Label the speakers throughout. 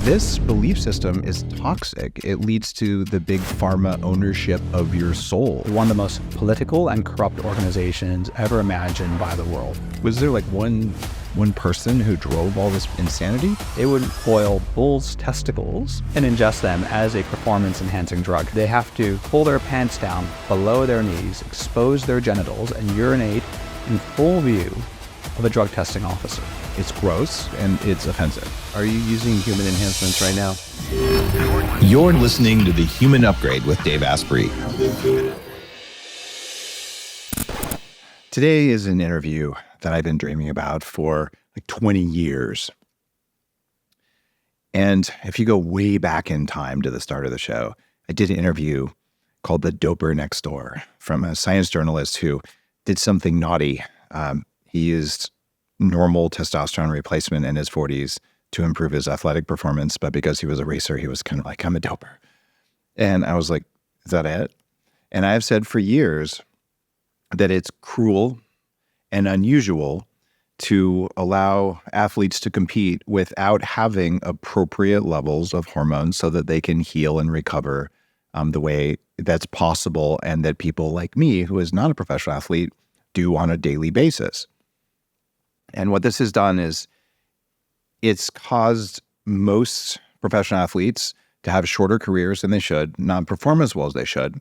Speaker 1: This belief system is toxic. It leads to the big pharma ownership of your soul.
Speaker 2: One of the most political and corrupt organizations ever imagined by the world.
Speaker 1: Was there like one person who drove all this insanity?
Speaker 2: They would boil bulls' testicles and ingest them as a performance-enhancing drug. They have to pull their pants down below their knees, expose their genitals, and urinate in full view of a drug testing officer.
Speaker 1: It's gross and it's offensive. Are you using human enhancements right now?
Speaker 3: You're listening to The Human Upgrade with Dave Asprey.
Speaker 1: Today is an interview that I've been dreaming about for like 20 years. And if you go way back in time to the start of the show, I did an interview called The Doper Next Door from a science journalist who did something naughty. He used normal testosterone replacement in his 40s to improve his athletic performance. But because he was a racer, he was kind of like, I'm a doper. And I was like, is that it? And I've said for years that it's cruel and unusual to allow athletes to compete without having appropriate levels of hormones so that they can heal and recover the way that's possible and that people like me, who is not a professional athlete, do on a daily basis. And what this has done is it's caused most professional athletes to have shorter careers than they should, not perform as well as they should.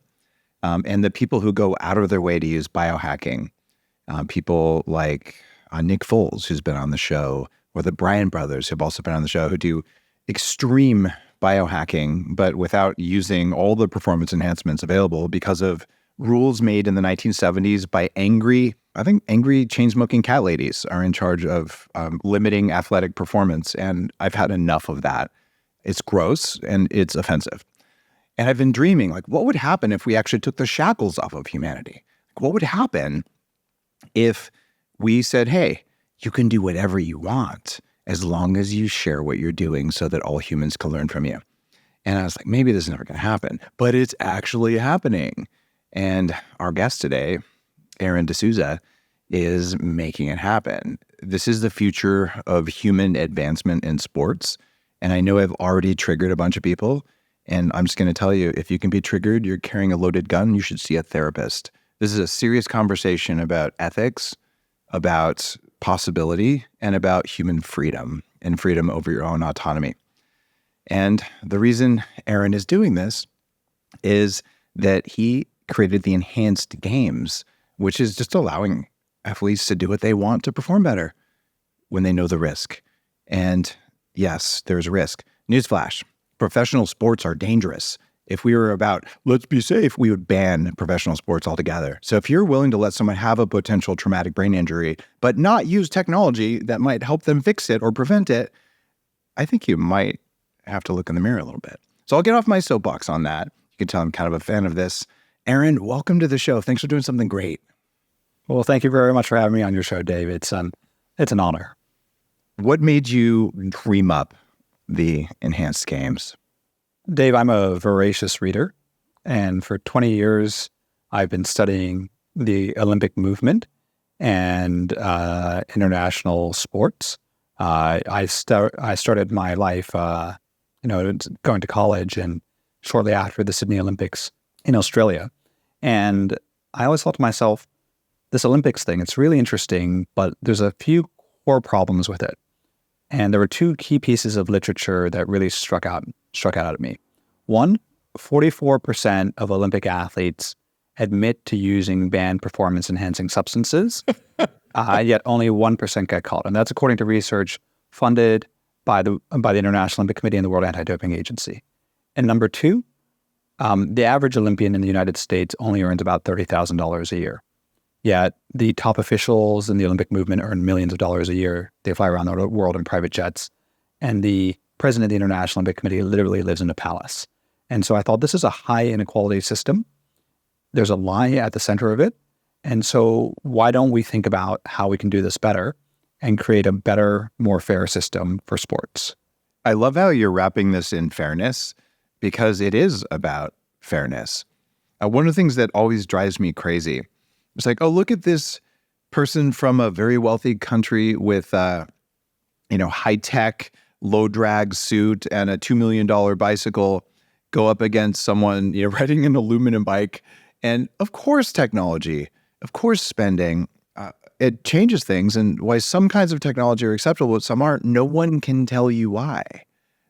Speaker 1: And the people who go out of their way to use biohacking, people like Nick Foles, who's been on the show, or the Bryan brothers, who've also been on the show, who do extreme biohacking, but without using all the performance enhancements available because of rules made in the 1970s by angry chain-smoking cat ladies are in charge of limiting athletic performance. And I've had enough of that. It's gross and it's offensive. And I've been dreaming, like, what would happen if we actually took the shackles off of humanity? What would happen if we said, hey, you can do whatever you want as long as you share what you're doing so that all humans can learn from you? And I was like, maybe this is never going to happen, but it's actually happening. And our guest today, Aron D'Souza, is making it happen. This is the future of human advancement in sports. And I know I've already triggered a bunch of people. And I'm just going to tell you, if you can be triggered, you're carrying a loaded gun, you should see a therapist. This is a serious conversation about ethics, about possibility, and about human freedom and freedom over your own autonomy. And the reason Aron is doing this is that he created the Enhanced Games, which is just allowing athletes to do what they want to perform better when they know the risk. And yes, there's risk. Newsflash, professional sports are dangerous. If we were about, let's be safe, we would ban professional sports altogether. So if you're willing to let someone have a potential traumatic brain injury, but not use technology that might help them fix it or prevent it, I think you might have to look in the mirror a little bit. So I'll get off my soapbox on that. You can tell I'm kind of a fan of this. Aron, welcome to the show. Thanks for doing something great.
Speaker 2: Well, thank you very much for having me on your show, Dave. It's an honor.
Speaker 1: What made you dream up the Enhanced Games?
Speaker 2: Dave, I'm a voracious reader, and for 20 years, I've been studying the Olympic movement and international sports. I started my life, going to college, and shortly after the Sydney Olympics in Australia. And I always thought to myself, this Olympics thing, it's really interesting, but there's a few core problems with it. And there were two key pieces of literature that really struck out at me. One, 44% of Olympic athletes admit to using banned performance-enhancing substances, yet only 1% get caught. And that's according to research funded by the International Olympic Committee and the World Anti-Doping Agency. And number two, the average Olympian in the United States only earns about $30,000 a year. Yet the top officials in the Olympic movement earn millions of dollars a year. They fly around the world in private jets. And the president of the International Olympic Committee literally lives in a palace. And so I thought, this is a high inequality system. There's a lie at the center of it. And so why don't we think about how we can do this better and create a better, more fair system for sports?
Speaker 1: I love how you're wrapping this in fairness, because it is about fairness. One of the things that always drives me crazy, it's like, oh, look at this person from a very wealthy country with, high tech, low drag suit and a $2 million bicycle go up against someone, riding an aluminum bike. And of course, technology, of course, spending, it changes things. And why some kinds of technology are acceptable, but some aren't, no one can tell you why.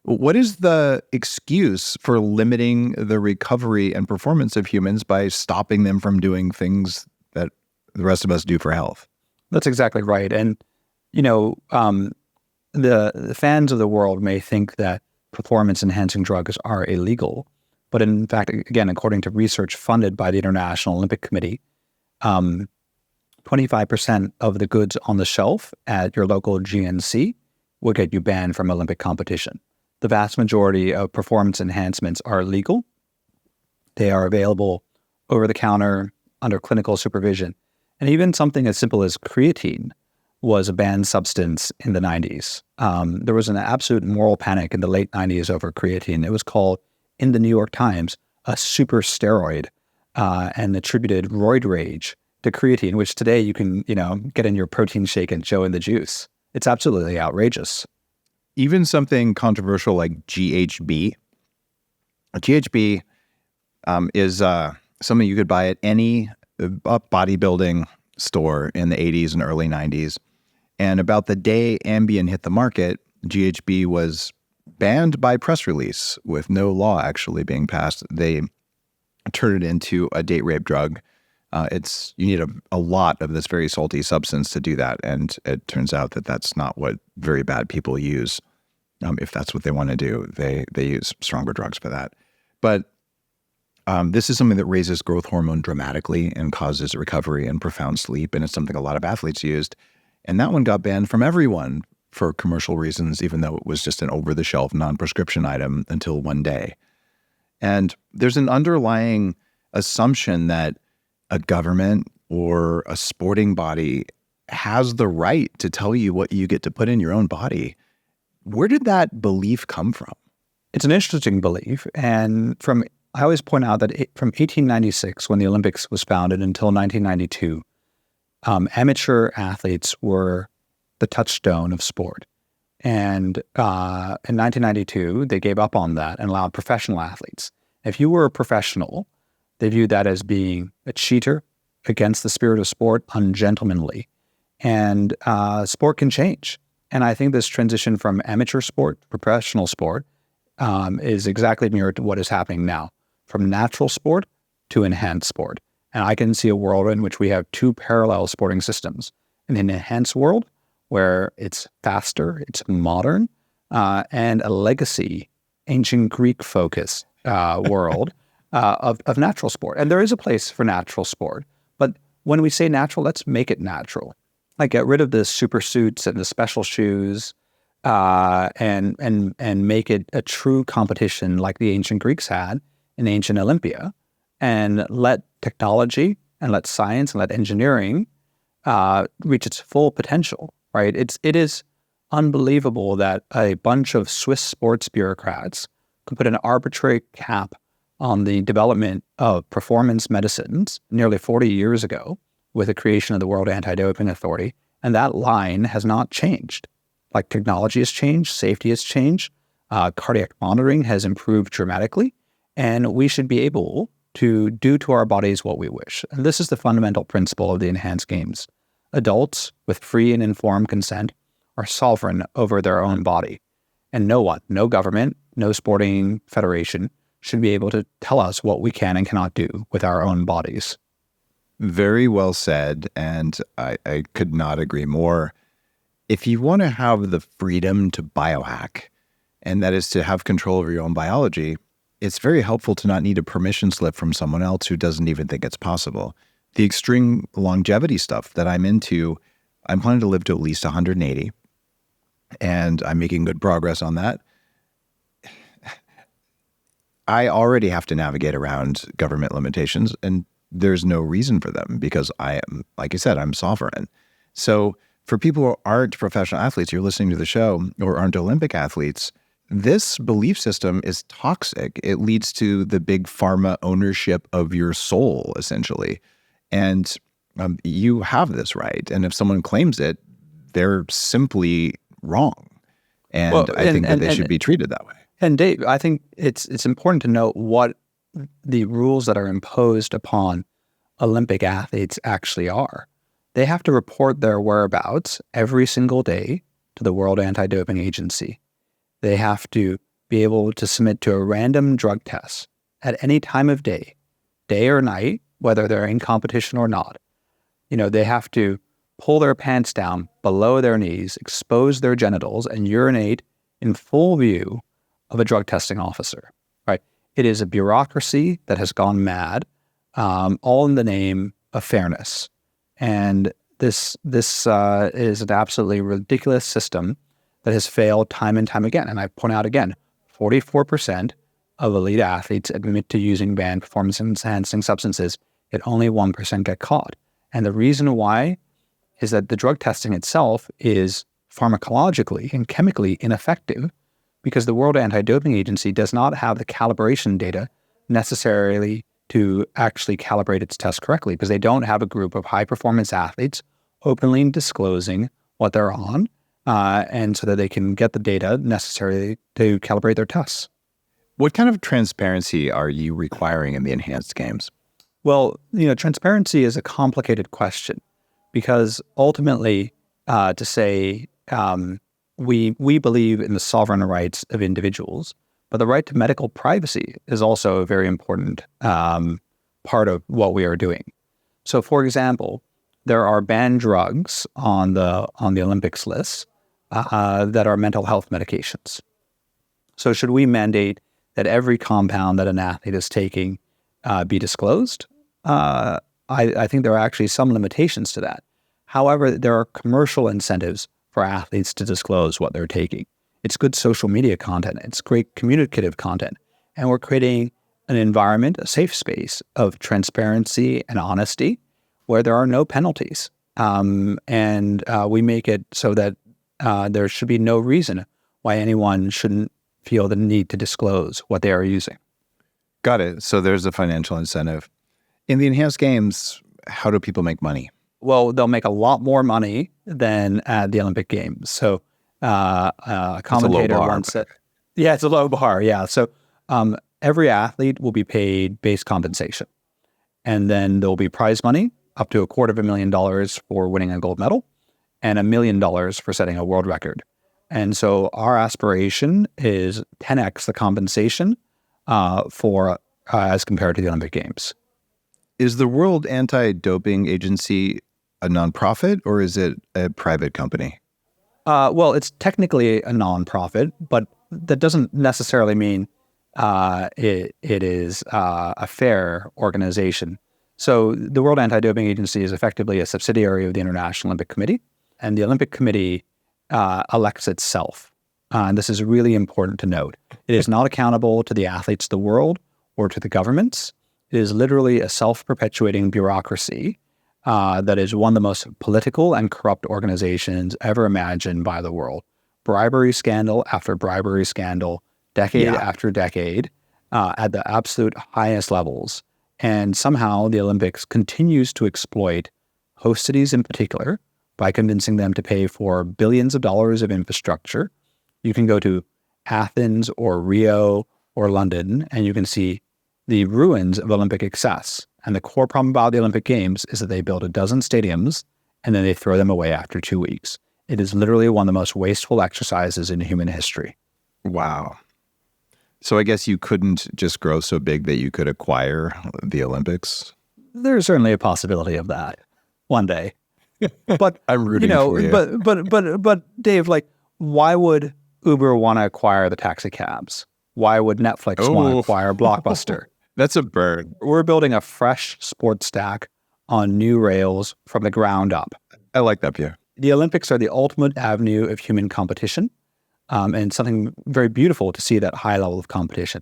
Speaker 1: What is the excuse for limiting the recovery and performance of humans by stopping them from doing things that the rest of us do for health?
Speaker 2: That's exactly right. And, the fans of the world may think that performance-enhancing drugs are illegal. But in fact, again, according to research funded by the International Olympic Committee, 25% of the goods on the shelf at your local GNC will get you banned from Olympic competition. The vast majority of performance enhancements are legal. They are available over the counter under clinical supervision. And even something as simple as creatine was a banned substance in the 90s. There was an absolute moral panic in the late 90s over creatine. It was called, in the New York Times, a super steroid, and attributed roid rage to creatine, which today you can, get in your protein shake and Joe in the juice. It's absolutely outrageous.
Speaker 1: Even something controversial like GHB. GHB is something you could buy at any bodybuilding store in the 80s and early 90s. And about the day Ambien hit the market, GHB was banned by press release with no law actually being passed. They turned it into a date rape drug. You need a lot of this very salty substance to do that. And it turns out that that's not what very bad people use. If that's what they want to do, they use stronger drugs for that. But this is something that raises growth hormone dramatically and causes recovery and profound sleep. And it's something a lot of athletes used. And that one got banned from everyone for commercial reasons, even though it was just an over-the-shelf non-prescription item until one day. And there's an underlying assumption that a government or a sporting body has the right to tell you what you get to put in your own body. Where did that belief come from?
Speaker 2: It's an interesting belief. And I always point out that from 1896, when the Olympics was founded, until 1992, amateur athletes were the touchstone of sport. And in 1992, they gave up on that and allowed professional athletes. If you were a professional, they viewed that as being a cheater, against the spirit of sport, ungentlemanly. And sport can change. And I think this transition from amateur sport to professional sport is exactly mirrored to what is happening now, from natural sport to enhanced sport. And I can see a world in which we have two parallel sporting systems: an enhanced world where it's faster, it's modern, and a legacy, ancient Greek-focused world of natural sport. And there is a place for natural sport. But when we say natural, let's make it natural. Like, get rid of the super suits and the special shoes, and make it a true competition like the ancient Greeks had in ancient Olympia, and let technology and let science and let engineering reach its full potential, right? It is unbelievable that a bunch of Swiss sports bureaucrats could put an arbitrary cap on the development of performance medicines nearly 40 years ago with the creation of the World Anti-Doping Authority, and that line has not changed. Like, technology has changed, safety has changed, cardiac monitoring has improved dramatically, and we should be able to do to our bodies what we wish. And this is the fundamental principle of the enhanced games. Adults, with free and informed consent, are sovereign over their own body. And no one, no government, no sporting federation should be able to tell us what we can and cannot do with our own bodies.
Speaker 1: Very well said, and I could not agree more. If you want to have the freedom to biohack, and that is to have control over your own biology, it's very helpful to not need a permission slip from someone else who doesn't even think it's possible. The extreme longevity stuff that I'm into, I'm planning to live to at least 180, and I'm making good progress on that. I already have to navigate around government limitations, and there's no reason for them because I am, like I said, I'm sovereign. So for people who aren't professional athletes, you're listening to the show, or aren't Olympic athletes, this belief system is toxic. It leads to the big pharma ownership of your soul, essentially. And you have this right. And if someone claims it, they're simply wrong. And
Speaker 2: Well,
Speaker 1: I think that they should be treated that way.
Speaker 2: And Dave, I think it's important to note what the rules that are imposed upon Olympic athletes actually are. They have to report their whereabouts every single day to the World Anti-Doping Agency. They have to be able to submit to a random drug test at any time of day or night, whether they're in competition or not. They have to pull their pants down below their knees, expose their genitals, and urinate in full view of a drug testing officer, right? It is a bureaucracy that has gone mad, all in the name of fairness. And this is an absolutely ridiculous system that has failed time and time again. And I point out again, 44% of elite athletes admit to using banned performance-enhancing substances, yet only 1% get caught. And the reason why is that the drug testing itself is pharmacologically and chemically ineffective because the World Anti-Doping Agency does not have the calibration data necessarily to actually calibrate its test correctly, because they don't have a group of high-performance athletes openly disclosing what they're on, and so that they can get the data necessary to calibrate their tests.
Speaker 1: What kind of transparency are you requiring in the enhanced games?
Speaker 2: Well, transparency is a complicated question because ultimately, to say we believe in the sovereign rights of individuals, but the right to medical privacy is also a very important part of what we are doing. So, for example, there are banned drugs on the Olympics list that are mental health medications. So, should we mandate that every compound that an athlete is taking be disclosed? I think there are actually some limitations to that. However, there are commercial incentives for athletes to disclose what they're taking. It's good social media content. It's great communicative content. And we're creating an environment, a safe space of transparency and honesty where there are no penalties. And we make it so that there should be no reason why anyone shouldn't feel the need to disclose what they are using.
Speaker 1: Got it. So there's a financial incentive. In the enhanced games, how do people make money?
Speaker 2: Well, they'll make a lot more money than at the Olympic Games. So a commentator once said, yeah, it's a low bar. Yeah. So every athlete will be paid base compensation. And then there'll be prize money up to $250,000 for winning a gold medal and $1 million for setting a world record. And so our aspiration is 10x the compensation for as compared to the Olympic Games.
Speaker 1: Is the World Anti-Doping Agency a nonprofit or is it a private company?
Speaker 2: Well, it's technically a nonprofit, but that doesn't necessarily mean it is a fair organization. So the World Anti-Doping Agency is effectively a subsidiary of the International Olympic Committee, and the Olympic Committee elects itself. And this is really important to note. It is not accountable to the athletes of the world or to the governments. It is literally a self-perpetuating bureaucracy that is one of the most political and corrupt organizations ever imagined by the world. Bribery scandal after bribery scandal, decade after decade, at the absolute highest levels. And somehow the Olympics continues to exploit host cities in particular by convincing them to pay for billions of dollars of infrastructure. You can go to Athens or Rio or London, and you can see the ruins of Olympic excess. And the core problem about the Olympic Games is that they build a dozen stadiums and then they throw them away after 2 weeks. It is literally one of the most wasteful exercises in human history.
Speaker 1: Wow. So I guess you couldn't just grow so big that you could acquire the Olympics?
Speaker 2: There's certainly a possibility of that one day. But
Speaker 1: I'm rooting for you.
Speaker 2: But Dave, like, why would Uber want to acquire the taxi cabs? Why would Netflix want to acquire Blockbuster?
Speaker 1: That's a burn.
Speaker 2: We're building a fresh sports stack on new rails from the ground up.
Speaker 1: I like that view.
Speaker 2: The Olympics are the ultimate avenue of human competition, and something very beautiful to see that high level of competition.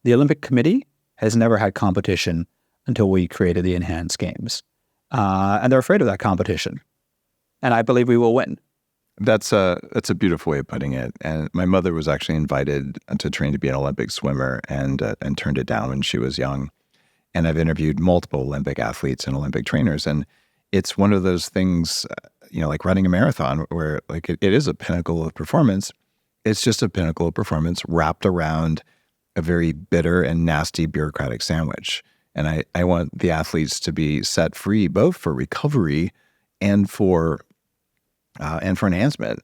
Speaker 2: The Olympic Committee has never had competition until we created the Enhanced Games. And they're afraid of that competition. And I believe we will win.
Speaker 1: That's a beautiful way of putting it. And my mother was actually invited to train to be an Olympic swimmer and turned it down when she was young. And I've interviewed multiple Olympic athletes and Olympic trainers. And it's one of those things, like running a marathon where like it is a pinnacle of performance. It's just a pinnacle of performance wrapped around a very bitter and nasty bureaucratic sandwich. And I want the athletes to be set free both for recovery and for enhancement.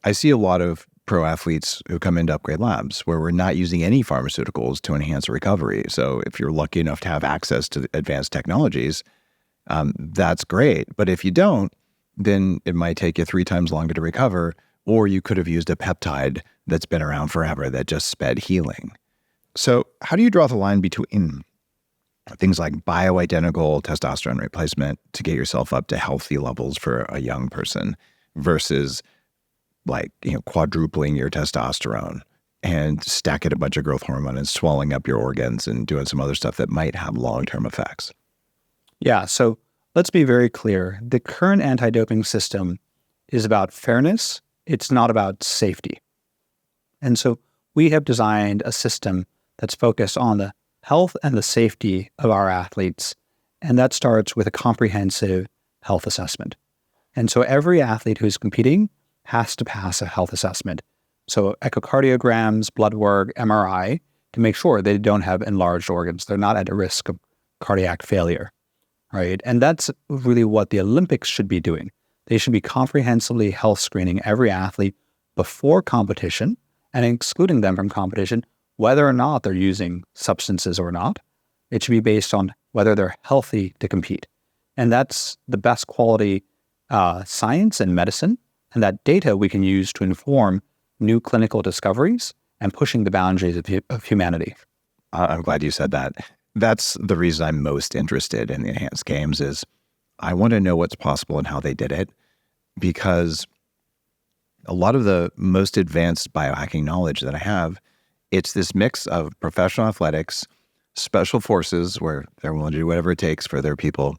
Speaker 1: I see a lot of pro athletes who come into Upgrade Labs where we're not using any pharmaceuticals to enhance recovery. So if you're lucky enough to have access to advanced technologies, that's great. But if you don't, then it might take you 3 times longer to recover, or you could have used a peptide that's been around forever that just sped healing. So how do you draw the line between things like bioidentical testosterone replacement to get yourself up to healthy levels for a young person versus quadrupling your testosterone and stacking a bunch of growth hormone and swelling up your organs and doing some other stuff that might have long-term effects?
Speaker 2: Yeah, so let's be very clear. The current anti-doping system is about fairness. It's not about safety. And so we have designed a system that's focused on the health and the safety of our athletes. And that starts with a comprehensive health assessment. And so every athlete who's competing has to pass a health assessment. So echocardiograms, blood work, MRI, to make sure they don't have enlarged organs. They're not at a risk of cardiac failure, right? And that's really what the Olympics should be doing. They should be comprehensively health screening every athlete before competition and excluding them from competition, whether or not they're using substances or not. It should be based on whether they're healthy to compete. And that's the best quality science and medicine. And that data we can use to inform new clinical discoveries and pushing the boundaries of humanity.
Speaker 1: I'm glad you said that. That's the reason I'm most interested in the enhanced games is I want to know what's possible and how they did it, because a lot of the most advanced biohacking knowledge that I have, it's this mix of professional athletics, special forces where they're willing to do whatever it takes for their people,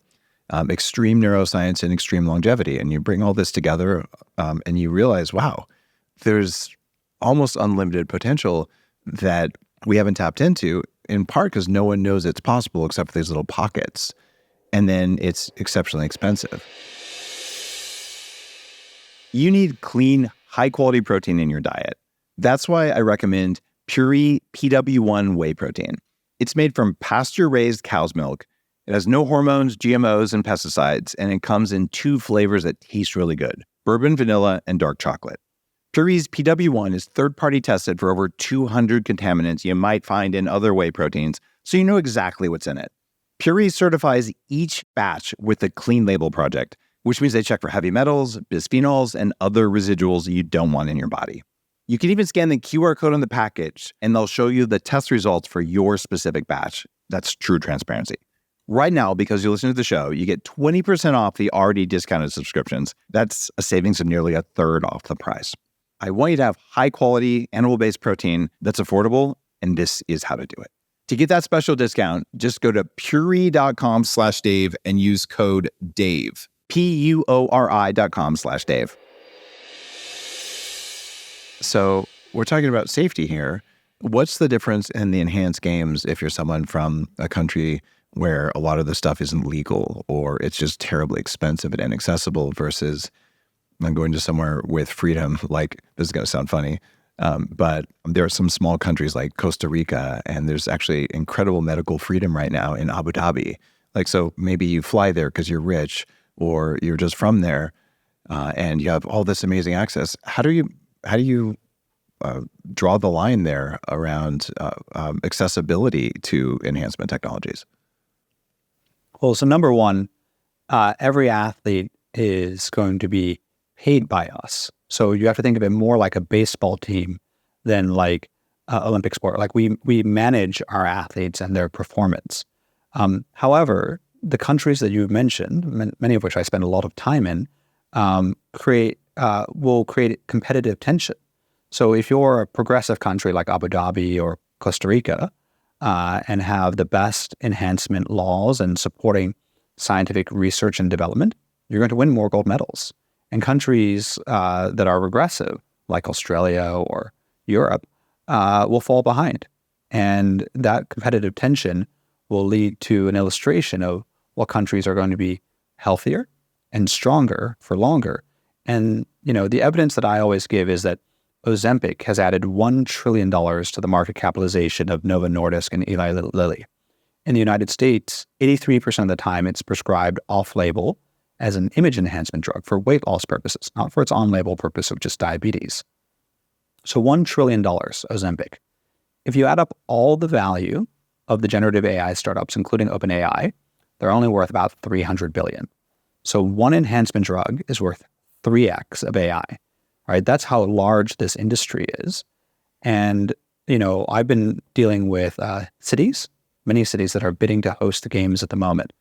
Speaker 1: extreme neuroscience and extreme longevity. And you bring all this together and you realize, wow, there's almost unlimited potential that we haven't tapped into, in part because no one knows it's possible except for these little pockets. And then it's exceptionally expensive. You need clean, high-quality protein in your diet. That's why I recommend Puree PW1 whey protein. It's made from pasture-raised cow's milk. It has no hormones, GMOs, and pesticides, and it comes in 2 flavors that taste really good: bourbon, vanilla, and dark chocolate. Puree's PW1 is third-party tested for over 200 contaminants you might find in other whey proteins, so you know exactly what's in it. Puree certifies each batch with the Clean Label Project, which means they check for heavy metals, bisphenols, and other residuals you don't want in your body. You can even scan the QR code on the package, and they'll show you the test results for your specific batch. That's true transparency. Right now, because you listen to the show, you get 20% off the already discounted subscriptions. That's a savings of nearly 1/3 off the price. I want you to have high-quality, animal-based protein that's affordable, and this is how to do it. To get that special discount, just go to puree.com/Dave and use code DAVE. PUORI.com/Dave. So we're talking about safety here. What's the difference in the enhanced games if you're someone from a country where a lot of the stuff isn't legal or it's just terribly expensive and inaccessible versus I'm going to somewhere with freedom? Like, this is going to sound funny, but there are some small countries like Costa Rica, and there's actually incredible medical freedom right now in Abu Dhabi. Like, so maybe you fly there because you're rich or you're just from there and you have all this amazing access. How do you draw the line there around accessibility to enhancement technologies?
Speaker 2: Well, so number one, every athlete is going to be paid by us. So you have to think of it more like a baseball team than like Olympic sport. Like we manage our athletes and their performance. However, the countries that you've mentioned, many of which I spend a lot of time in, will create competitive tension. So if you're a progressive country like Abu Dhabi or Costa Rica and have the best enhancement laws and supporting scientific research and development, you're going to win more gold medals. And countries that are regressive, like Australia or Europe, will fall behind. And that competitive tension will lead to an illustration of what countries are going to be healthier and stronger for longer. And, the evidence that I always give is that Ozempic has added $1 trillion to the market capitalization of Novo Nordisk and Eli Lilly. In the United States, 83% of the time it's prescribed off-label as an image enhancement drug for weight loss purposes, not for its on-label purpose of just diabetes. So $1 trillion, Ozempic. If you add up all the value of the generative AI startups, including OpenAI, they're only worth about $300 billion. So one enhancement drug is worth 3x of AI, right? That's how large this industry is. And, I've been dealing with many cities that are bidding to host the games at the moment.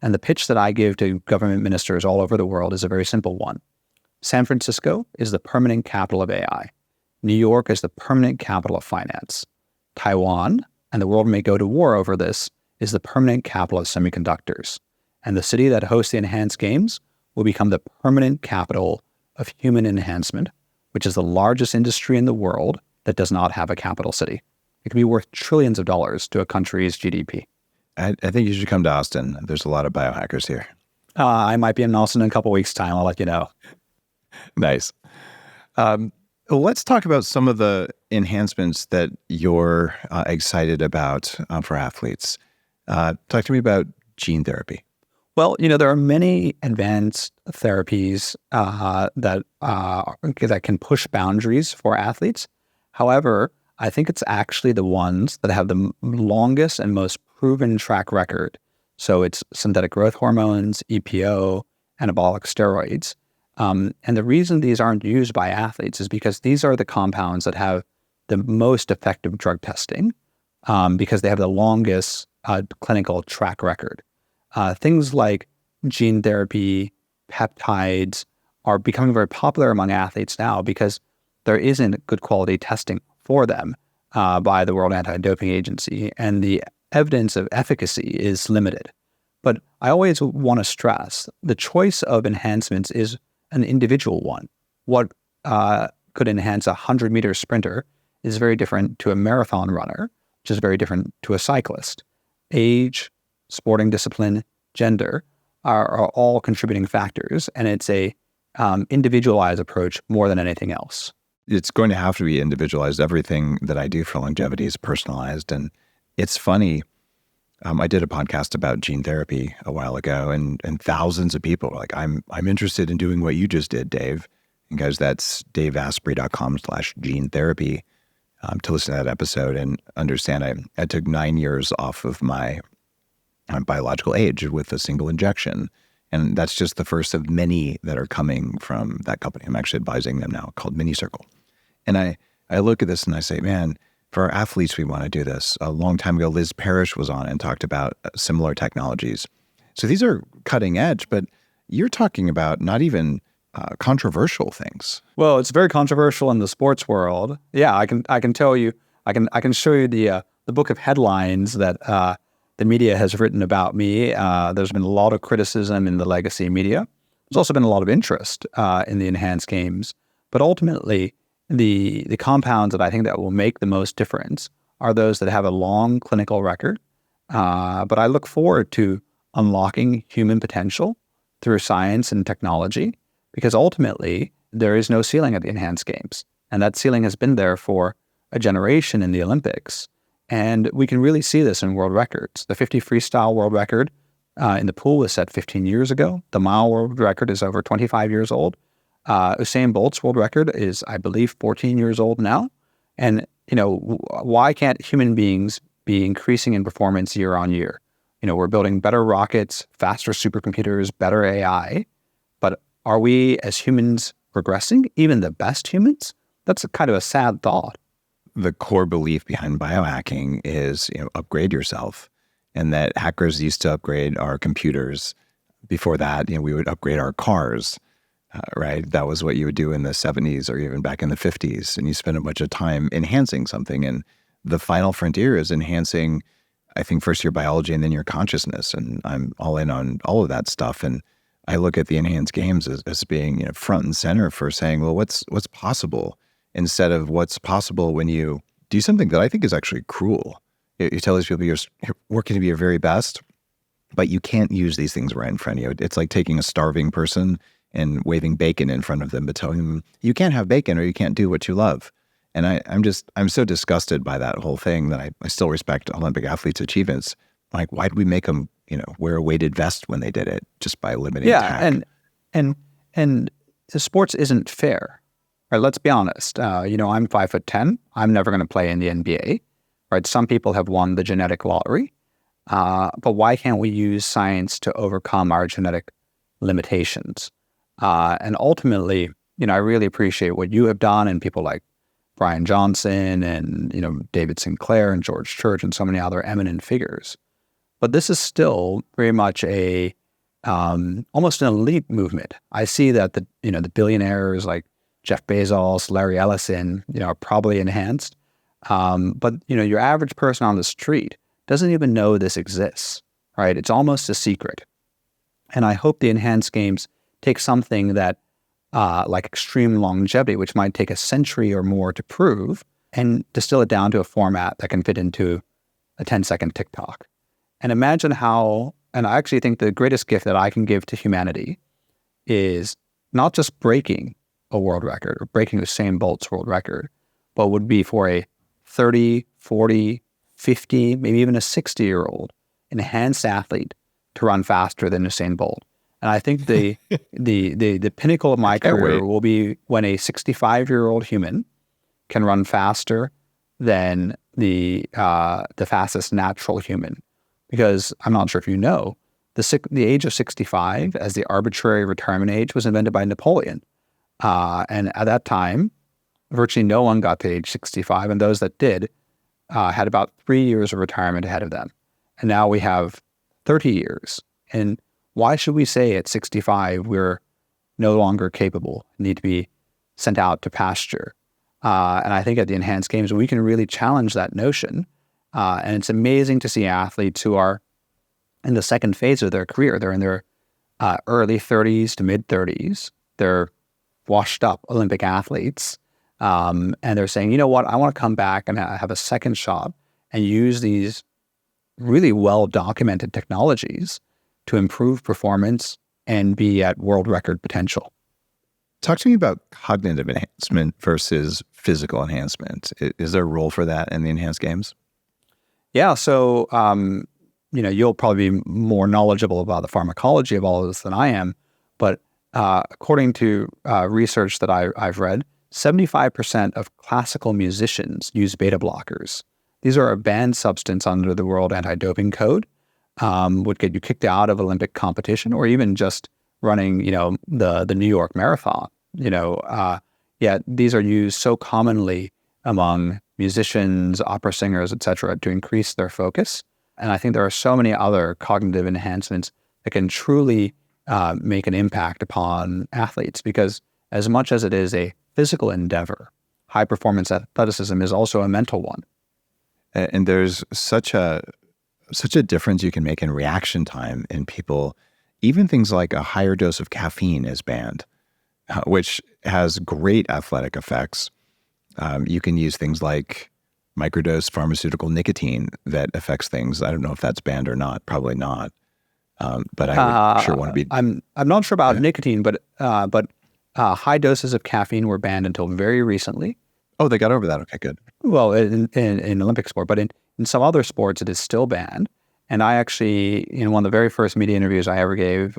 Speaker 2: And the pitch that I give to government ministers all over the world is a very simple one. San Francisco is the permanent capital of AI. New York is the permanent capital of finance. Taiwan, and the world may go to war over this, is the permanent capital of semiconductors. And the city that hosts the Enhanced Games will become the permanent capital of human enhancement, which is the largest industry in the world that does not have a capital city. It can be worth trillions of dollars to a country's GDP.
Speaker 1: I think you should come to Austin. There's a lot of biohackers here.
Speaker 2: I might be in Austin in a couple of weeks' time. I'll let you know.
Speaker 1: Nice. Let's talk about some of the enhancements that you're excited about for athletes. Talk to me about gene therapy.
Speaker 2: Well, there are many advanced therapies that can push boundaries for athletes. However, I think it's actually the ones that have the longest and most proven track record. So it's synthetic growth hormones, EPO, anabolic steroids. And the reason these aren't used by athletes is because these are the compounds that have the most effective drug testing because they have the longest clinical track record. Things like gene therapy, peptides are becoming very popular among athletes now because there isn't good quality testing for them by the World Anti-Doping Agency, and the evidence of efficacy is limited. But I always want to stress the choice of enhancements is an individual one. What could enhance a 100-meter sprinter is very different to a marathon runner, which is very different to a cyclist. Age, sporting discipline, gender are all contributing factors, and it's a individualized approach more than anything else.
Speaker 1: It's going to have to be individualized. Everything that I do for longevity is personalized. And it's funny, I did a podcast about gene therapy a while ago, and thousands of people were like, I'm interested in doing what you just did, Dave. And guys, that's daveasprey.com/gene therapy to listen to that episode and understand I took 9 years off of my biological age with a single injection. And that's just the first of many that are coming from that company. I'm actually advising them now, called MiniCircle. And I look at this and I say, man, for our athletes, we want to do this. A long time ago, Liz Parrish was on and talked about similar technologies. So these are cutting edge, but you're talking about not even controversial things.
Speaker 2: Well, it's very controversial in the sports world. Yeah, I can tell you, I can show you the book of headlines that the media has written about me. There's been a lot of criticism in the legacy media. There's also been a lot of interest in the Enhanced Games. But ultimately, the compounds that I think that will make the most difference are those that have a long clinical record. But I look forward to unlocking human potential through science and technology, because ultimately there is no ceiling at the Enhanced Games. And that ceiling has been there for a generation in the Olympics. And we can really see this in world records. The 50 freestyle world record in the pool was set 15 years ago. The mile world record is over 25 years old. Usain Bolt's world record is, I believe, 14 years old now. And, why can't human beings be increasing in performance year on year? We're building better rockets, faster supercomputers, better AI. But are we as humans progressing, even the best humans? That's kind of a sad thought.
Speaker 1: The core belief behind biohacking is, upgrade yourself, and that hackers used to upgrade our computers. Before that, we would upgrade our cars, right? That was what you would do in the 70s or even back in the 50s. And you spend a bunch of time enhancing something. And the final frontier is enhancing, I think, first your biology and then your consciousness. And I'm all in on all of that stuff. And I look at the Enhanced Games as being, front and center for saying, well, what's possible? Instead of what's possible when you do something that I think is actually cruel. You tell these people you're working to be your very best, but you can't use these things right in front of you. It's like taking a starving person and waving bacon in front of them, but telling them you can't have bacon or you can't do what you love. And I'm so disgusted by that whole thing that I still respect Olympic athletes' achievements. Like, why did we make them, wear a weighted vest when they did it just by limiting tack?
Speaker 2: And the sports isn't fair. Right, let's be honest. I'm 5'10". I'm never going to play in the NBA. Right, some people have won the genetic lottery, but why can't we use science to overcome our genetic limitations? And ultimately, I really appreciate what you have done, and people like Brian Johnson and David Sinclair and George Church and so many other eminent figures. But this is still very much a almost an elite movement. I see that the billionaires like Jeff Bezos, Larry Ellison, are probably enhanced. But your average person on the street doesn't even know this exists, right? It's almost a secret. And I hope the Enhanced Games take something that, like extreme longevity, which might take a century or more to prove, and distill it down to a format that can fit into a 10-second TikTok. And imagine how, and I actually think the greatest gift that I can give to humanity is not just breaking a world record or breaking Usain Bolt's world record, but would be for a 30, 40, 50, maybe even a 60-year-old enhanced athlete to run faster than Usain Bolt. And I think the pinnacle of my career will be when a 65-year-old human can run faster than the fastest natural human. Because I'm not sure if you know, the age of 65 as the arbitrary retirement age was invented by Napoleon. And at that time, virtually no one got to age 65, and those that did had about 3 years of retirement ahead of them. And now we have 30 years. And why should we say at 65 we're no longer capable, need to be sent out to pasture? And I think at the Enhanced Games, we can really challenge that notion. And it's amazing to see athletes who are in the second phase of their career. They're in their early 30s to mid 30s. They're washed up Olympic athletes. And they're saying, you know what, I want to come back and have a second shot and use these really well-documented technologies to improve performance and be at world record potential.
Speaker 1: Talk to me about cognitive enhancement versus physical enhancement. Is there a role for that in the Enhanced Games?
Speaker 2: Yeah, so you'll probably be more knowledgeable about the pharmacology of all of this than I am, but according to research that I've read, 75% of classical musicians use beta blockers. These are a banned substance under the World Anti-Doping Code, would get you kicked out of Olympic competition or even just running, the New York Marathon. Yet these are used so commonly among musicians, opera singers, etc., to increase their focus. And I think there are so many other cognitive enhancements that can truly make an impact upon athletes, because as much as it is a physical endeavor, high performance athleticism is also a mental one.
Speaker 1: And there's such a difference you can make in reaction time in people. Even things like a higher dose of caffeine is banned, which has great athletic effects. You can use things like microdose pharmaceutical nicotine that affects things. I don't know if that's banned or not. Probably not. But I would sure want to be.
Speaker 2: I'm not sure about nicotine, but high doses of caffeine were banned until very recently.
Speaker 1: Oh, they got over that. Okay, good.
Speaker 2: Well, in Olympic sport, but in some other sports, it is still banned. And I actually, in one of the very first media interviews I ever gave,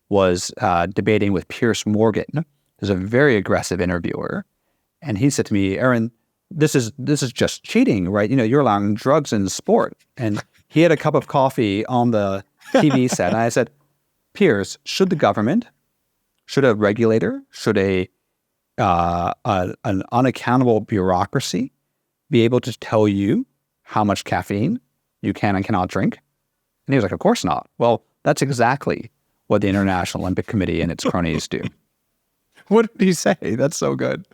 Speaker 2: was debating with Piers Morgan, who's a very aggressive interviewer. And he said to me, Aaron, this is just cheating, right? You're allowing drugs in sport. And he had a cup of coffee on the TV set. And I said, Piers, should the government, should a regulator, should an unaccountable bureaucracy be able to tell you how much caffeine you can and cannot drink? And he was like, of course not. Well, that's exactly what the International Olympic Committee and its cronies do.
Speaker 1: What did he say? That's so good.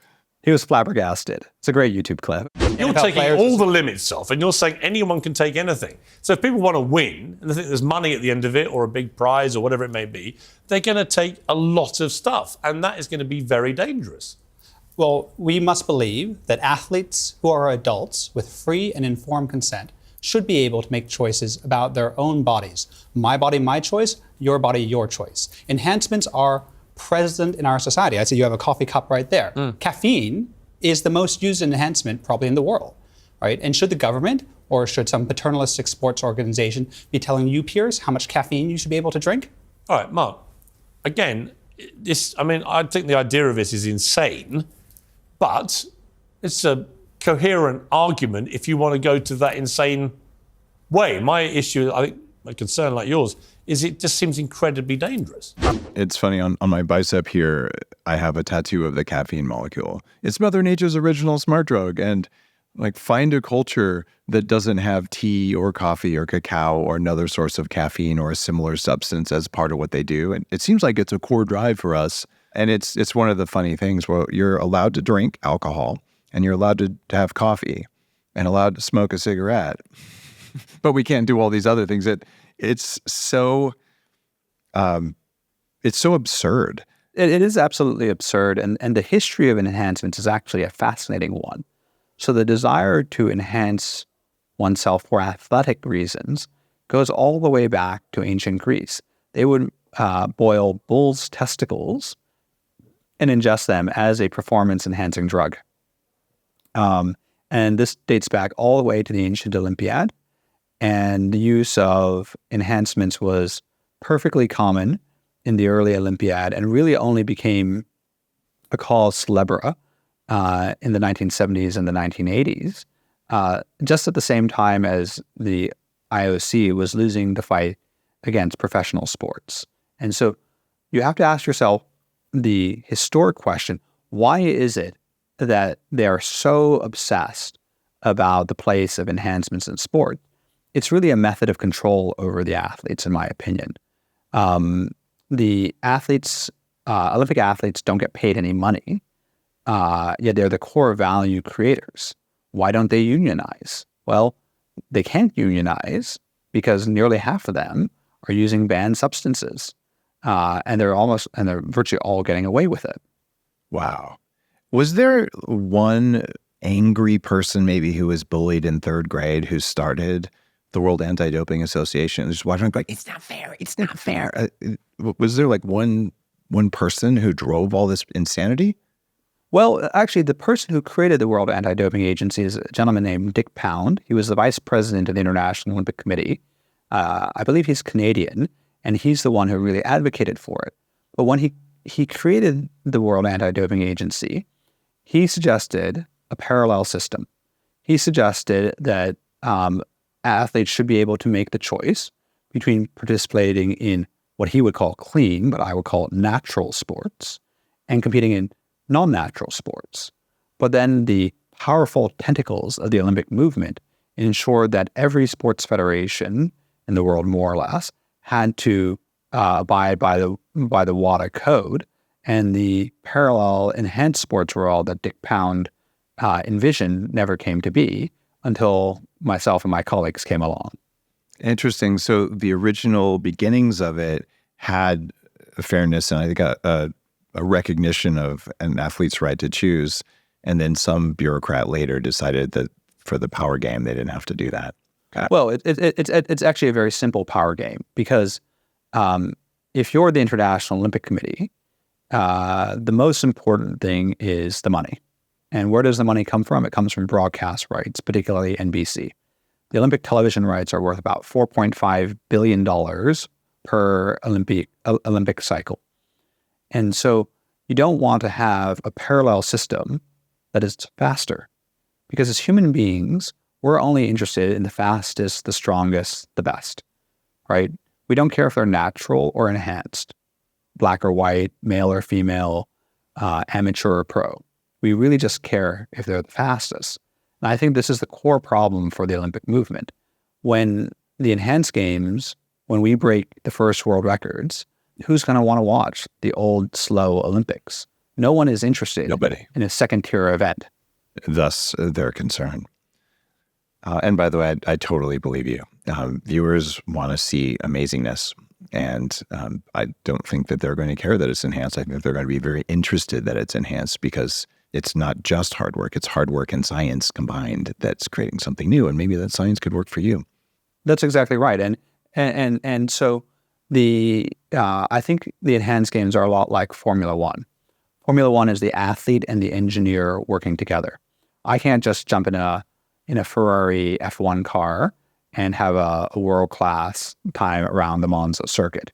Speaker 2: He was flabbergasted. It's a great YouTube clip.
Speaker 4: You're taking all the limits off, and you're saying anyone can take anything. So if people want to win, and they think there's money at the end of it, or a big prize, or whatever it may be, they're going to take a lot of stuff, and that is going to be very dangerous.
Speaker 5: Well, we must believe that athletes who are adults with free and informed consent should be able to make choices about their own bodies. My body, my choice. Your body, your choice. Enhancements are present in our society. I'd say you have a coffee cup right there. Caffeine is the most used enhancement probably in the world, right? And should the government or should some paternalistic sports organization be telling you peers how much caffeine you should be able to drink?
Speaker 4: All right, Mark. Again, I think the idea of this is insane, but it's a coherent argument if you want to go to that insane way. My issue, I think, my concern like yours, is it just seems incredibly dangerous.
Speaker 1: It's funny, on my bicep here, I have a tattoo of the caffeine molecule. It's Mother Nature's original smart drug. And like, find a culture that doesn't have tea or coffee or cacao or another source of caffeine or a similar substance as part of what they do. And it seems like it's a core drive for us. And it's one of the funny things where you're allowed to drink alcohol and you're allowed to have coffee and allowed to smoke a cigarette, but we can't do all these other things. It's so absurd.
Speaker 2: It is absolutely absurd. And the history of enhancements is actually a fascinating one. So the desire to enhance oneself for athletic reasons goes all the way back to ancient Greece. They would boil bull's testicles and ingest them as a performance-enhancing drug. And this dates back all the way to the ancient Olympiad. And the use of enhancements was perfectly common in the early Olympiad and really only became a cause célèbre in the 1970s and the 1980s, just at the same time as the IOC was losing the fight against professional sports. And so you have to ask yourself the historic question, why is it that they are so obsessed about the place of enhancements in sport? It's really a method of control over the athletes, in my opinion. The athletes, Olympic athletes don't get paid any money, yet they're the core value creators. Why don't they unionize? Well, they can't unionize because nearly half of them are using banned substances, and they're virtually all getting away with it.
Speaker 1: Wow. Was there one angry person maybe who was bullied in third grade who started the World Anti-Doping Association, just watching like, it's not fair, it's not fair? Was there like one person who drove all this insanity?
Speaker 2: Well, actually, the person who created the World Anti-Doping Agency is a gentleman named Dick Pound. He was the vice president of the International Olympic Committee. I believe he's Canadian, and he's the one who really advocated for it. But when he created the World Anti-Doping Agency, he suggested a parallel system. He suggested that athletes should be able to make the choice between participating in what he would call clean, but I would call it natural sports, and competing in non-natural sports. But then the powerful tentacles of the Olympic movement ensured that every sports federation in the world, more or less, had to abide by the WADA code, and the parallel enhanced sports world that Dick Pound envisioned never came to be until myself and my colleagues came along.
Speaker 1: Interesting. So the original beginnings of it had a fairness and I think a recognition of an athlete's right to choose. And then some bureaucrat later decided that for the power game, they didn't have to do that.
Speaker 2: Well, it's actually a very simple power game because if you're the International Olympic Committee, the most important thing is the money. And where does the money come from? It comes from broadcast rights, particularly NBC. The Olympic television rights are worth about $4.5 billion per Olympic cycle. And so you don't want to have a parallel system that is faster. Because as human beings, we're only interested in the fastest, the strongest, the best, right? We don't care if they're natural or enhanced, black or white, male or female, amateur or pro. We really just care if they're the fastest. And I think this is the core problem for the Olympic movement. When the enhanced games, when we break the first world records, who's going to want to watch the old, slow Olympics? No one is interested in a second-tier event.
Speaker 1: Thus, their concern. And by the way, I totally believe you. Viewers want to see amazingness. And I don't think that they're going to care that it's enhanced. I think they're going to be very interested that it's enhanced because it's not just hard work. It's hard work and science combined that's creating something new. And maybe that science could work for you.
Speaker 2: That's exactly right. And so I think the enhanced games are a lot like Formula One. Formula One is the athlete and the engineer working together. I can't just jump in a Ferrari F1 car and have a world-class time around the Monza circuit.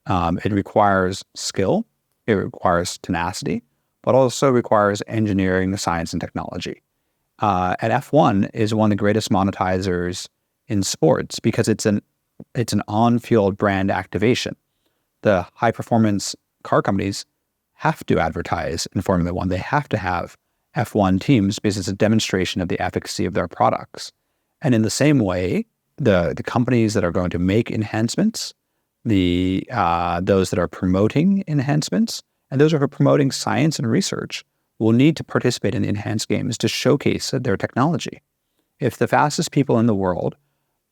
Speaker 2: It requires skill, it requires tenacity, but also requires engineering, science, and technology. And F1 is one of the greatest monetizers in sports because it's an on-field brand activation. The high-performance car companies have to advertise in Formula One. They have to have F1 teams because it's a demonstration of the efficacy of their products. And in the same way, the companies that are going to make enhancements, those that are promoting enhancements, and those who are promoting science and research will need to participate in the enhanced games to showcase their technology. If the fastest people in the world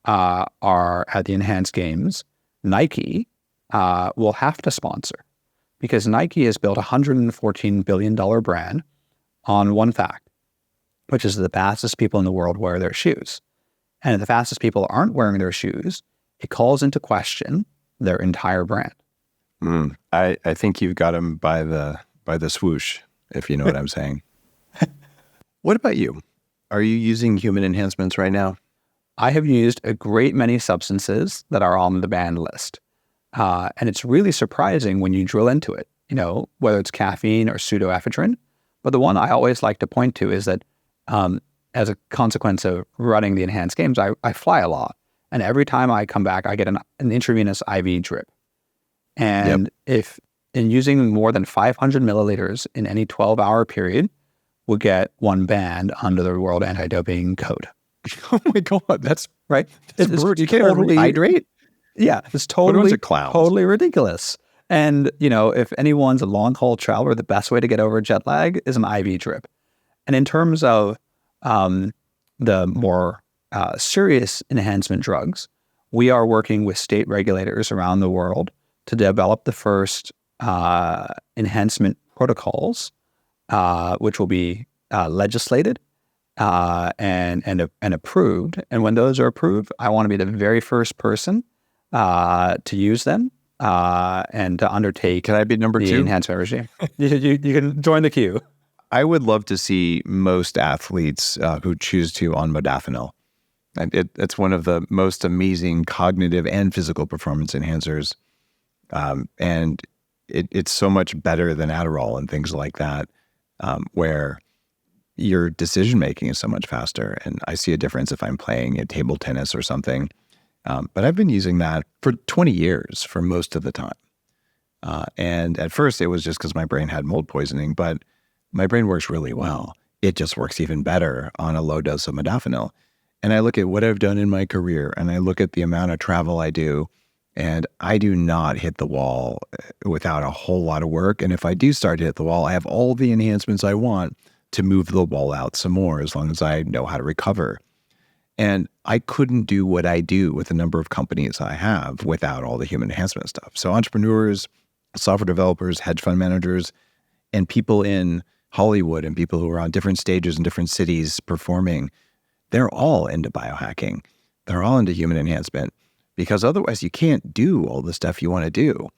Speaker 2: are at the enhanced games, Nike will have to sponsor, because Nike has built a $114 billion brand on one fact, which is the fastest people in the world wear their shoes. And if the fastest people aren't wearing their shoes, it calls into question their entire brand.
Speaker 1: I think you've got them by the swoosh, if you know what I'm saying. What about you? Are you using human enhancements right now?
Speaker 2: I have used a great many substances that are on the banned list. And it's really surprising when you drill into it, whether it's caffeine or pseudoephedrine. But the one I always like to point to is that as a consequence of running the enhanced games, I fly a lot. And every time I come back, I get an intravenous IV drip. And if in using more than 500 milliliters in any 12-hour period, we'll get one banned under the World Anti-Doping Code.
Speaker 1: Oh my God, that's
Speaker 2: right.
Speaker 1: It's
Speaker 2: brutal.
Speaker 1: You can't totally hydrate.
Speaker 2: Yeah, it's totally
Speaker 1: clowns.
Speaker 2: Ridiculous. And if anyone's a long haul traveler, the best way to get over jet lag is an IV drip. And in terms of the more serious enhancement drugs, we are working with state regulators around the world to develop the first enhancement protocols, which will be legislated and approved. And when those are approved, I want to be the very first person to use them and to undertake.
Speaker 1: Can I be number
Speaker 2: the
Speaker 1: 2?
Speaker 2: Enhancement regime. You can join the queue.
Speaker 1: I would love to see most athletes who choose to on modafinil. It's one of the most amazing cognitive and physical performance enhancers. And it's so much better than Adderall and things like that, where your decision-making is so much faster. And I see a difference if I'm playing at table tennis or something. But I've been using that for 20 years for most of the time. And at first it was just because my brain had mold poisoning, but my brain works really well. It just works even better on a low dose of modafinil. And I look at what I've done in my career, and I look at the amount of travel I do, and I do not hit the wall without a whole lot of work. And if I do start to hit the wall, I have all the enhancements I want to move the wall out some more, as long as I know how to recover. And I couldn't do what I do with the number of companies I have without all the human enhancement stuff. So entrepreneurs, software developers, hedge fund managers, and people in Hollywood and people who are on different stages in different cities performing, they're all into biohacking. They're all into human enhancement, because otherwise you can't do all the stuff you want to do.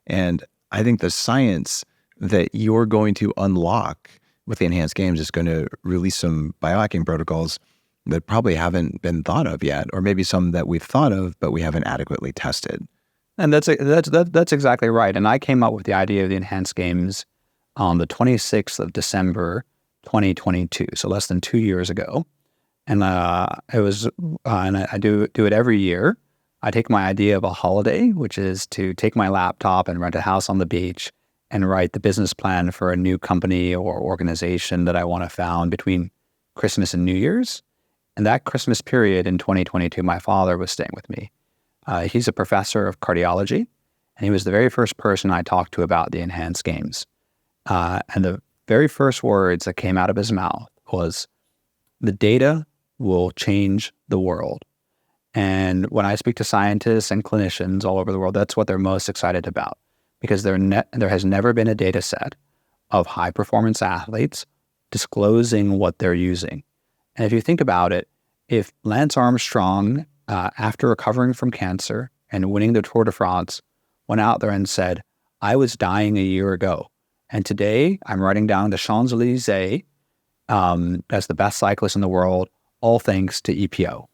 Speaker 1: And I think the science that you're going to unlock with the enhanced games is going to release some biohacking protocols that probably haven't been thought of yet, or maybe some that we've thought of, but we haven't adequately tested.
Speaker 2: And that's exactly right. And I came up with the idea of the enhanced games on the 26th of December, 2022. So less than 2 years ago. And and I do it every year. I take my idea of a holiday, which is to take my laptop and rent a house on the beach and write the business plan for a new company or organization that I want to found between Christmas and New Year's. And that Christmas period in 2022, my father was staying with me. He's a professor of cardiology, and he was the very first person I talked to about the enhanced games. And the very first words that came out of his mouth was, "The data will change the world." And when I speak to scientists and clinicians all over the world, that's what they're most excited about, because there has never been a data set of high-performance athletes disclosing what they're using. And if you think about it, if Lance Armstrong, after recovering from cancer and winning the Tour de France, went out there and said, I was dying a year ago, and today I'm riding down the Champs-Elysees as the best cyclist in the world, all thanks to EPO.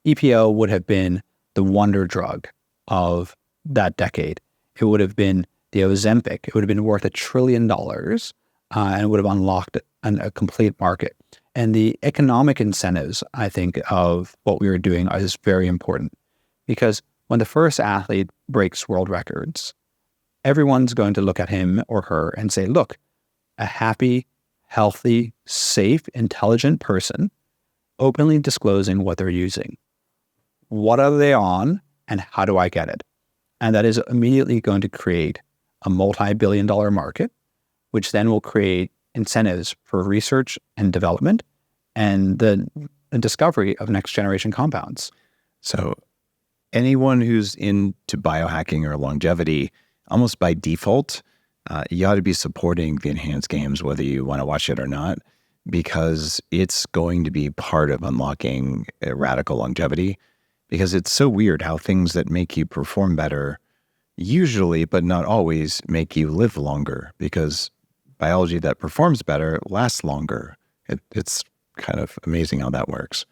Speaker 2: EPO would have been the wonder drug of that decade. It would have been the Ozempic. It would have been worth $1 trillion, and it would have unlocked a complete market. And the economic incentives, I think, of what we were doing is very important, because when the first athlete breaks world records, everyone's going to look at him or her and say, look, a happy, healthy, safe, intelligent person openly disclosing what they're using. What are they on, and how do I get it? And that is immediately going to create a multi-billion-dollar market, which then will create incentives for research and development and the discovery of next-generation compounds.
Speaker 1: So anyone who's into biohacking or longevity, almost by default, you ought to be supporting the Enhanced Games, whether you want to watch it or not, because it's going to be part of unlocking radical longevity. Because it's so weird how things that make you perform better usually, but not always, make you live longer, because biology that performs better lasts longer. It's kind of amazing how that works.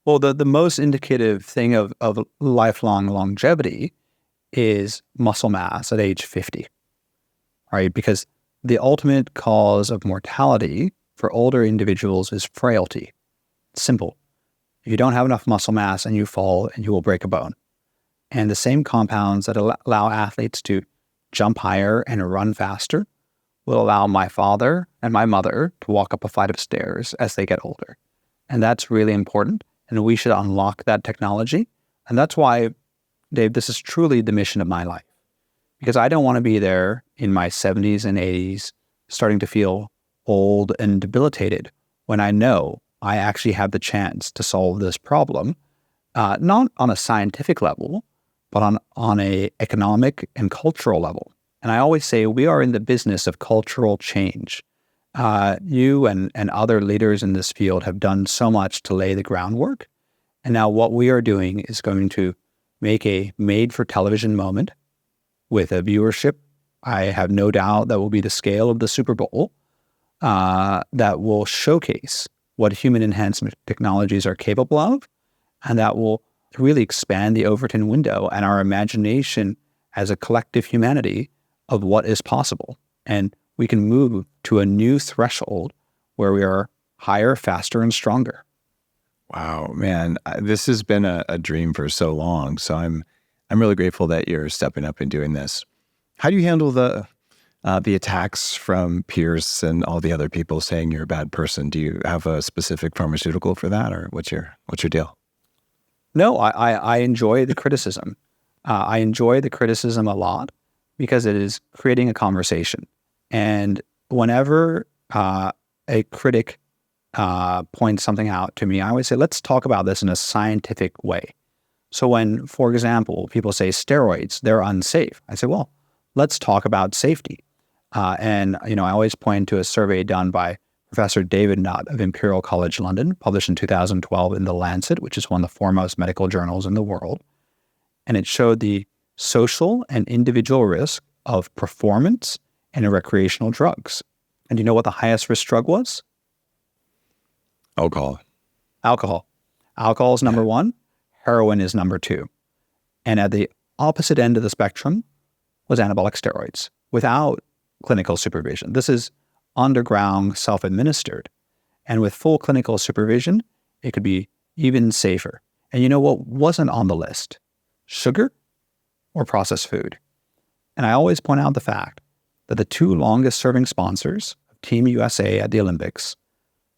Speaker 2: Well, the most indicative thing of lifelong longevity is muscle mass at age 50, right? Because the ultimate cause of mortality for older individuals is frailty. Simple. If you don't have enough muscle mass and you fall, and you will break a bone. And the same compounds that allow athletes to jump higher and run faster will allow my father and my mother to walk up a flight of stairs as they get older. And that's really important. And we should unlock that technology. And that's why, Dave, this is truly the mission of my life. Because I don't want to be there in my 70s and 80s starting to feel old and debilitated when I know I actually have the chance to solve this problem, not on a scientific level, but on a economic and cultural level. And I always say we are in the business of cultural change. You and other leaders in this field have done so much to lay the groundwork. And now what we are doing is going to make a made-for-television moment with a viewership, I have no doubt, that will be the scale of the Super Bowl, that will showcase what human enhancement technologies are capable of, and that will really expand the Overton window and our imagination as a collective humanity of what is possible. And we can move to a new threshold where we are higher, faster, and stronger.
Speaker 1: Wow, man, this has been a dream for so long. So I'm really grateful that you're stepping up and doing this. How do you handle the attacks from peers and all the other people saying you're a bad person? Do you have a specific pharmaceutical for that, or what's your deal?
Speaker 2: No, I enjoy the criticism. I enjoy the criticism a lot because it is creating a conversation. And whenever a critic points something out to me, I always say, let's talk about this in a scientific way. So when, for example, people say steroids, they're unsafe, I say, well, let's talk about safety. And I always point to a survey done by Professor David Nutt of Imperial College London, published in 2012 in The Lancet, which is one of the foremost medical journals in the world. And it showed the social and individual risk of performance and recreational drugs. And do you know what the highest risk drug was?
Speaker 1: Alcohol.
Speaker 2: Alcohol is number one. Heroin is number two. And at the opposite end of the spectrum was anabolic steroids without clinical supervision. This is underground, self-administered. And with full clinical supervision, it could be even safer. And you know what wasn't on the list? Sugar or processed food. And I always point out the fact that the two longest serving sponsors of Team USA at the Olympics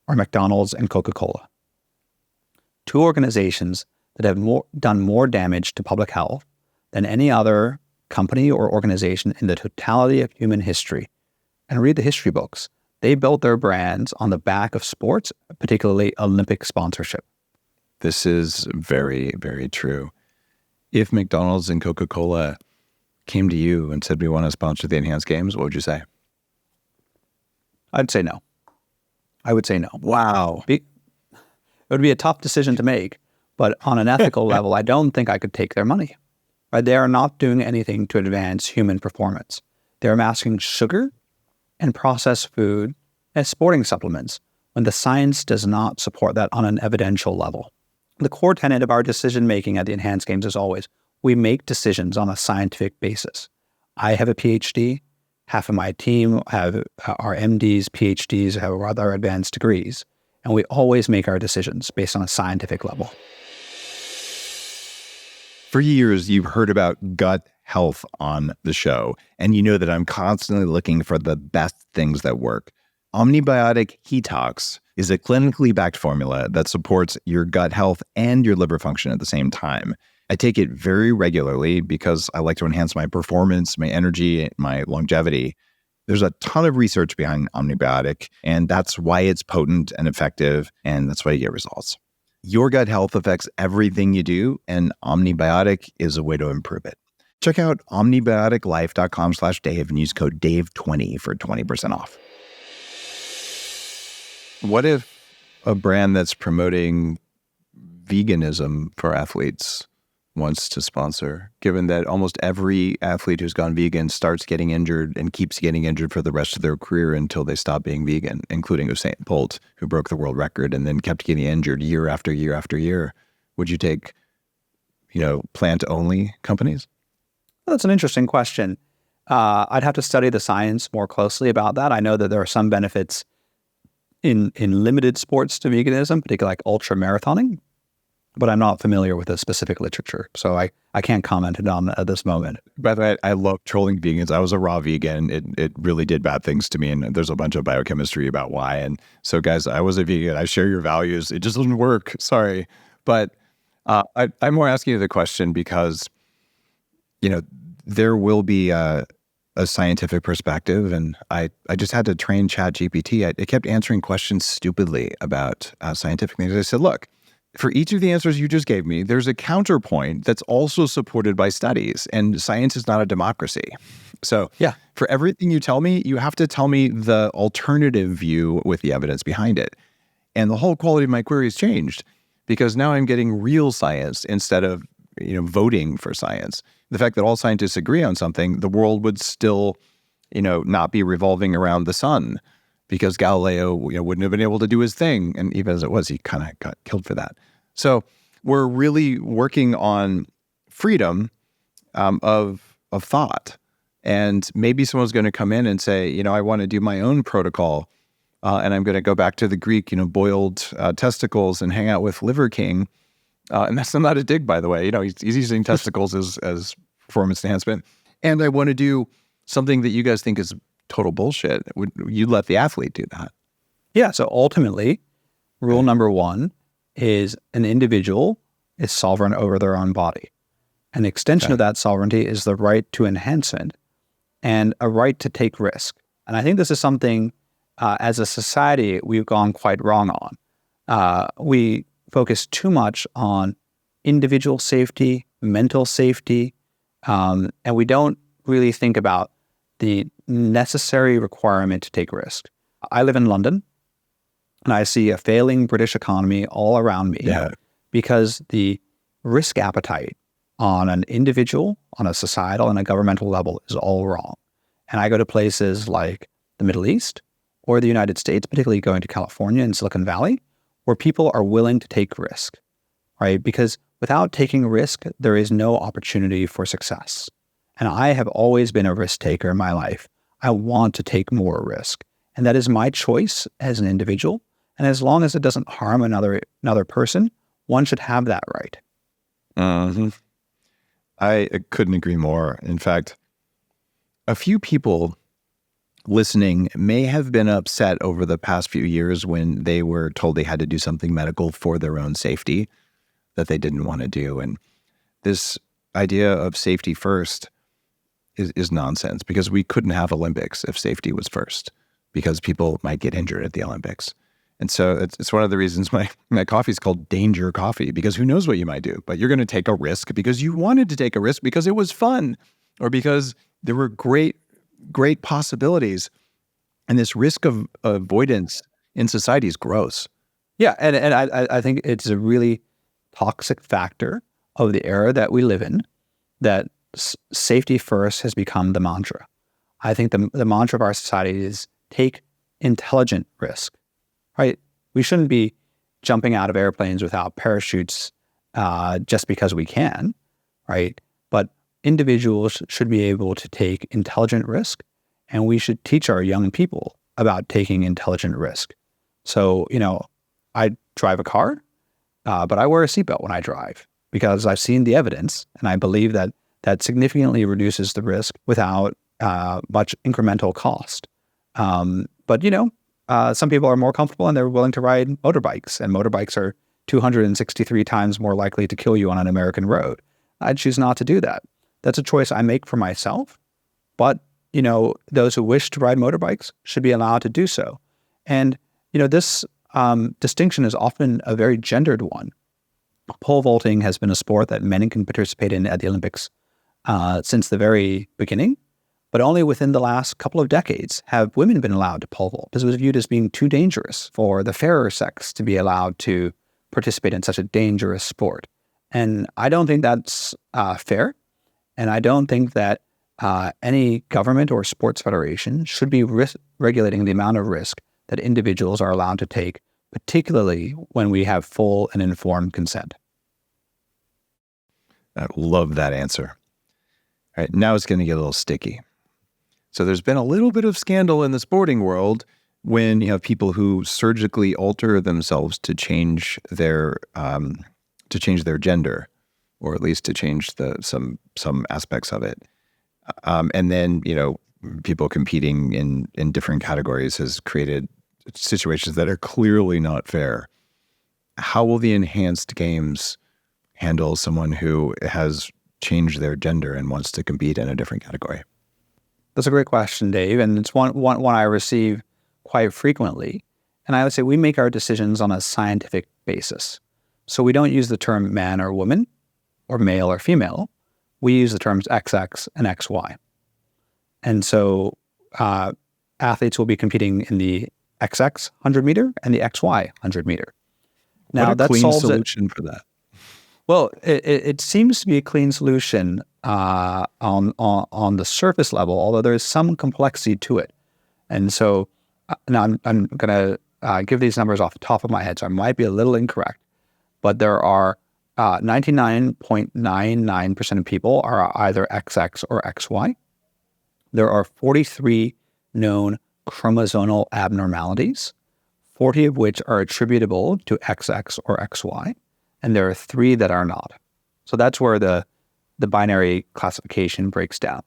Speaker 2: are McDonald's and Coca-Cola. Two organizations that have done more damage to public health than any other company or organization in the totality of human history. And read the history books. They built their brands on the back of sports, particularly Olympic sponsorship.
Speaker 1: This is very, very true. If McDonald's and Coca-Cola came to you and said, we want to sponsor the Enhanced Games, what would you say?
Speaker 2: I'd say no. I would say no.
Speaker 1: Wow.
Speaker 2: It would be a tough decision to make, but on an ethical level, I don't think I could take their money. Right? They are not doing anything to advance human performance. They're masking sugar and processed food as sporting supplements when the science does not support that on an evidential level. The core tenet of our decision-making at the Enhanced Games is always, we make decisions on a scientific basis. I have a PhD, half of my team have our MDs, PhDs, have rather advanced degrees, and we always make our decisions based on a scientific level.
Speaker 1: For years, you've heard about gut health on the show, and you know that I'm constantly looking for the best things that work. Omnibiotic Detox is a clinically backed formula that supports your gut health and your liver function at the same time. I take it very regularly because I like to enhance my performance, my energy, my longevity. There's a ton of research behind Omnibiotic, and that's why it's potent and effective, and that's why you get results. Your gut health affects everything you do, and Omnibiotic is a way to improve it. Check out omnibioticlife.com/Dave and use code DAVE20 for 20% off. What if a brand that's promoting veganism for athletes wants to sponsor, given that almost every athlete who's gone vegan starts getting injured and keeps getting injured for the rest of their career until they stop being vegan, including Usain Bolt, who broke the world record and then kept getting injured year after year after year? Would you take, plant-only companies?
Speaker 2: Well, that's an interesting question. I'd have to study the science more closely about that. I know that there are some benefits in limited sports to veganism, particularly like ultra marathoning, but I'm not familiar with the specific literature, so I can't comment on it at this moment.
Speaker 1: By the way, I love trolling vegans. I was a raw vegan. It really did bad things to me, and there's a bunch of biochemistry about why. And so, guys, I was a vegan. I share your values. It just doesn't work. Sorry. But I'm more asking you the question because, there will be a scientific perspective, and I just had to train ChatGPT. It kept answering questions stupidly about scientific things. I said, look, for each of the answers you just gave me, there's a counterpoint that's also supported by studies, and science is not a democracy. So for everything you tell me, you have to tell me the alternative view with the evidence behind it. And the whole quality of my query has changed because now I'm getting real science instead of, voting for science. The fact that all scientists agree on something, the world would still, not be revolving around the sun because Galileo, wouldn't have been able to do his thing. And even as it was, he kind of got killed for that. So we're really working on freedom of thought. And maybe someone's going to come in and say, I want to do my own protocol. And I'm going to go back to the Greek, boiled testicles and hang out with Liver King. And that's not a dig, by the way. He's using testicles as performance enhancement. And I want to do something that you guys think is total bullshit. Would you let the athlete do that?
Speaker 2: Yeah. So ultimately, rule number one is an individual is sovereign over their own body. An extension of that sovereignty is the right to enhancement and a right to take risk. And I think this is something, as a society, we've gone quite wrong on. We focus too much on individual safety, mental safety, and we don't really think about the necessary requirement to take risk. I live in London, and I see a failing British economy all around me because the risk appetite on an individual, on a societal, and a governmental level is all wrong. And I go to places like the Middle East or the United States, particularly going to California and Silicon Valley, where people are willing to take risk, right? Because without taking risk, there is no opportunity for success. And I have always been a risk taker in my life. I want to take more risk. And that is my choice as an individual. And as long as it doesn't harm another person, one should have that right.
Speaker 1: Mm-hmm. I couldn't agree more. In fact, a few people listening may have been upset over the past few years when they were told they had to do something medical for their own safety that they didn't want to do. And this idea of safety first is nonsense because we couldn't have Olympics if safety was first because people might get injured at the Olympics. And so it's one of the reasons my coffee is called Danger Coffee, because who knows what you might do, but you're going to take a risk because you wanted to take a risk because it was fun or because there were great possibilities. And this risk of avoidance in society is gross.
Speaker 2: Yeah, and I think it's a really toxic factor of the era that we live in, that safety first has become the mantra. I think the mantra of our society is take intelligent risk, right? We shouldn't be jumping out of airplanes without parachutes just because we can, right? But individuals should be able to take intelligent risk, and we should teach our young people about taking intelligent risk. So, I drive a car, but I wear a seatbelt when I drive because I've seen the evidence, and I believe that significantly reduces the risk without much incremental cost. But some people are more comfortable and they're willing to ride motorbikes, and motorbikes are 263 times more likely to kill you on an American road. I choose not to do that. That's a choice I make for myself. But, those who wish to ride motorbikes should be allowed to do so. And, this distinction is often a very gendered one. Pole vaulting has been a sport that men can participate in at the Olympics since the very beginning. But only within the last couple of decades have women been allowed to pole vault, because it was viewed as being too dangerous for the fairer sex to be allowed to participate in such a dangerous sport. And I don't think that's fair. And I don't think that any government or sports federation should be regulating the amount of risk that individuals are allowed to take, particularly when we have full and informed consent.
Speaker 1: I love that answer. All right, now it's going to get a little sticky. So there's been a little bit of scandal in the sporting world when you have people who surgically alter themselves to change their gender, or at least to change some aspects of it. And then, people competing in different categories has created situations that are clearly not fair. How will the enhanced games handle someone who has changed their gender and wants to compete in a different category?
Speaker 2: That's a great question, Dave, and it's one I receive quite frequently. And I would say we make our decisions on a scientific basis. So we don't use the term man or woman, or male or female. We use the terms XX and XY. And so athletes will be competing in the XX 100 meter and the XY 100 meter. Now,
Speaker 1: what a
Speaker 2: that
Speaker 1: clean
Speaker 2: solves
Speaker 1: solution for that.
Speaker 2: Well, it seems to be a clean solution on the surface level, although there is some complexity to it. And so now I'm going to give these numbers off the top of my head, so I might be a little incorrect, but there are 99.99% of people are either XX or XY. There are 43 known chromosomal abnormalities, 40 of which are attributable to XX or XY. And there are 3 that are not. So that's where the binary classification breaks down.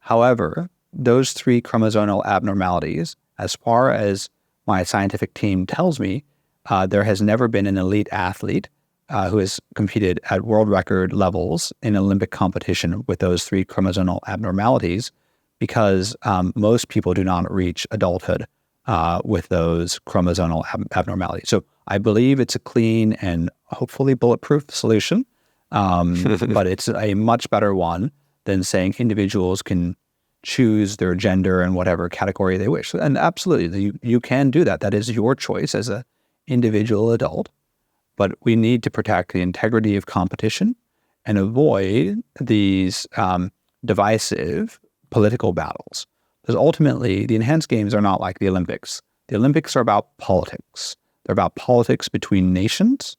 Speaker 2: However, those 3 chromosomal abnormalities, as far as my scientific team tells me, there has never been an elite athlete who has competed at world record levels in Olympic competition with those 3 chromosomal abnormalities, because most people do not reach adulthood with those chromosomal abnormalities. So I believe it's a clean and hopefully bulletproof solution, but it's a much better one than saying individuals can choose their gender in whatever category they wish. And absolutely, you can do that. That is your choice as an individual adult, but we need to protect the integrity of competition and avoid these divisive political battles. Because ultimately, the enhanced games are not like the Olympics. The Olympics are about politics. They're about politics between nations,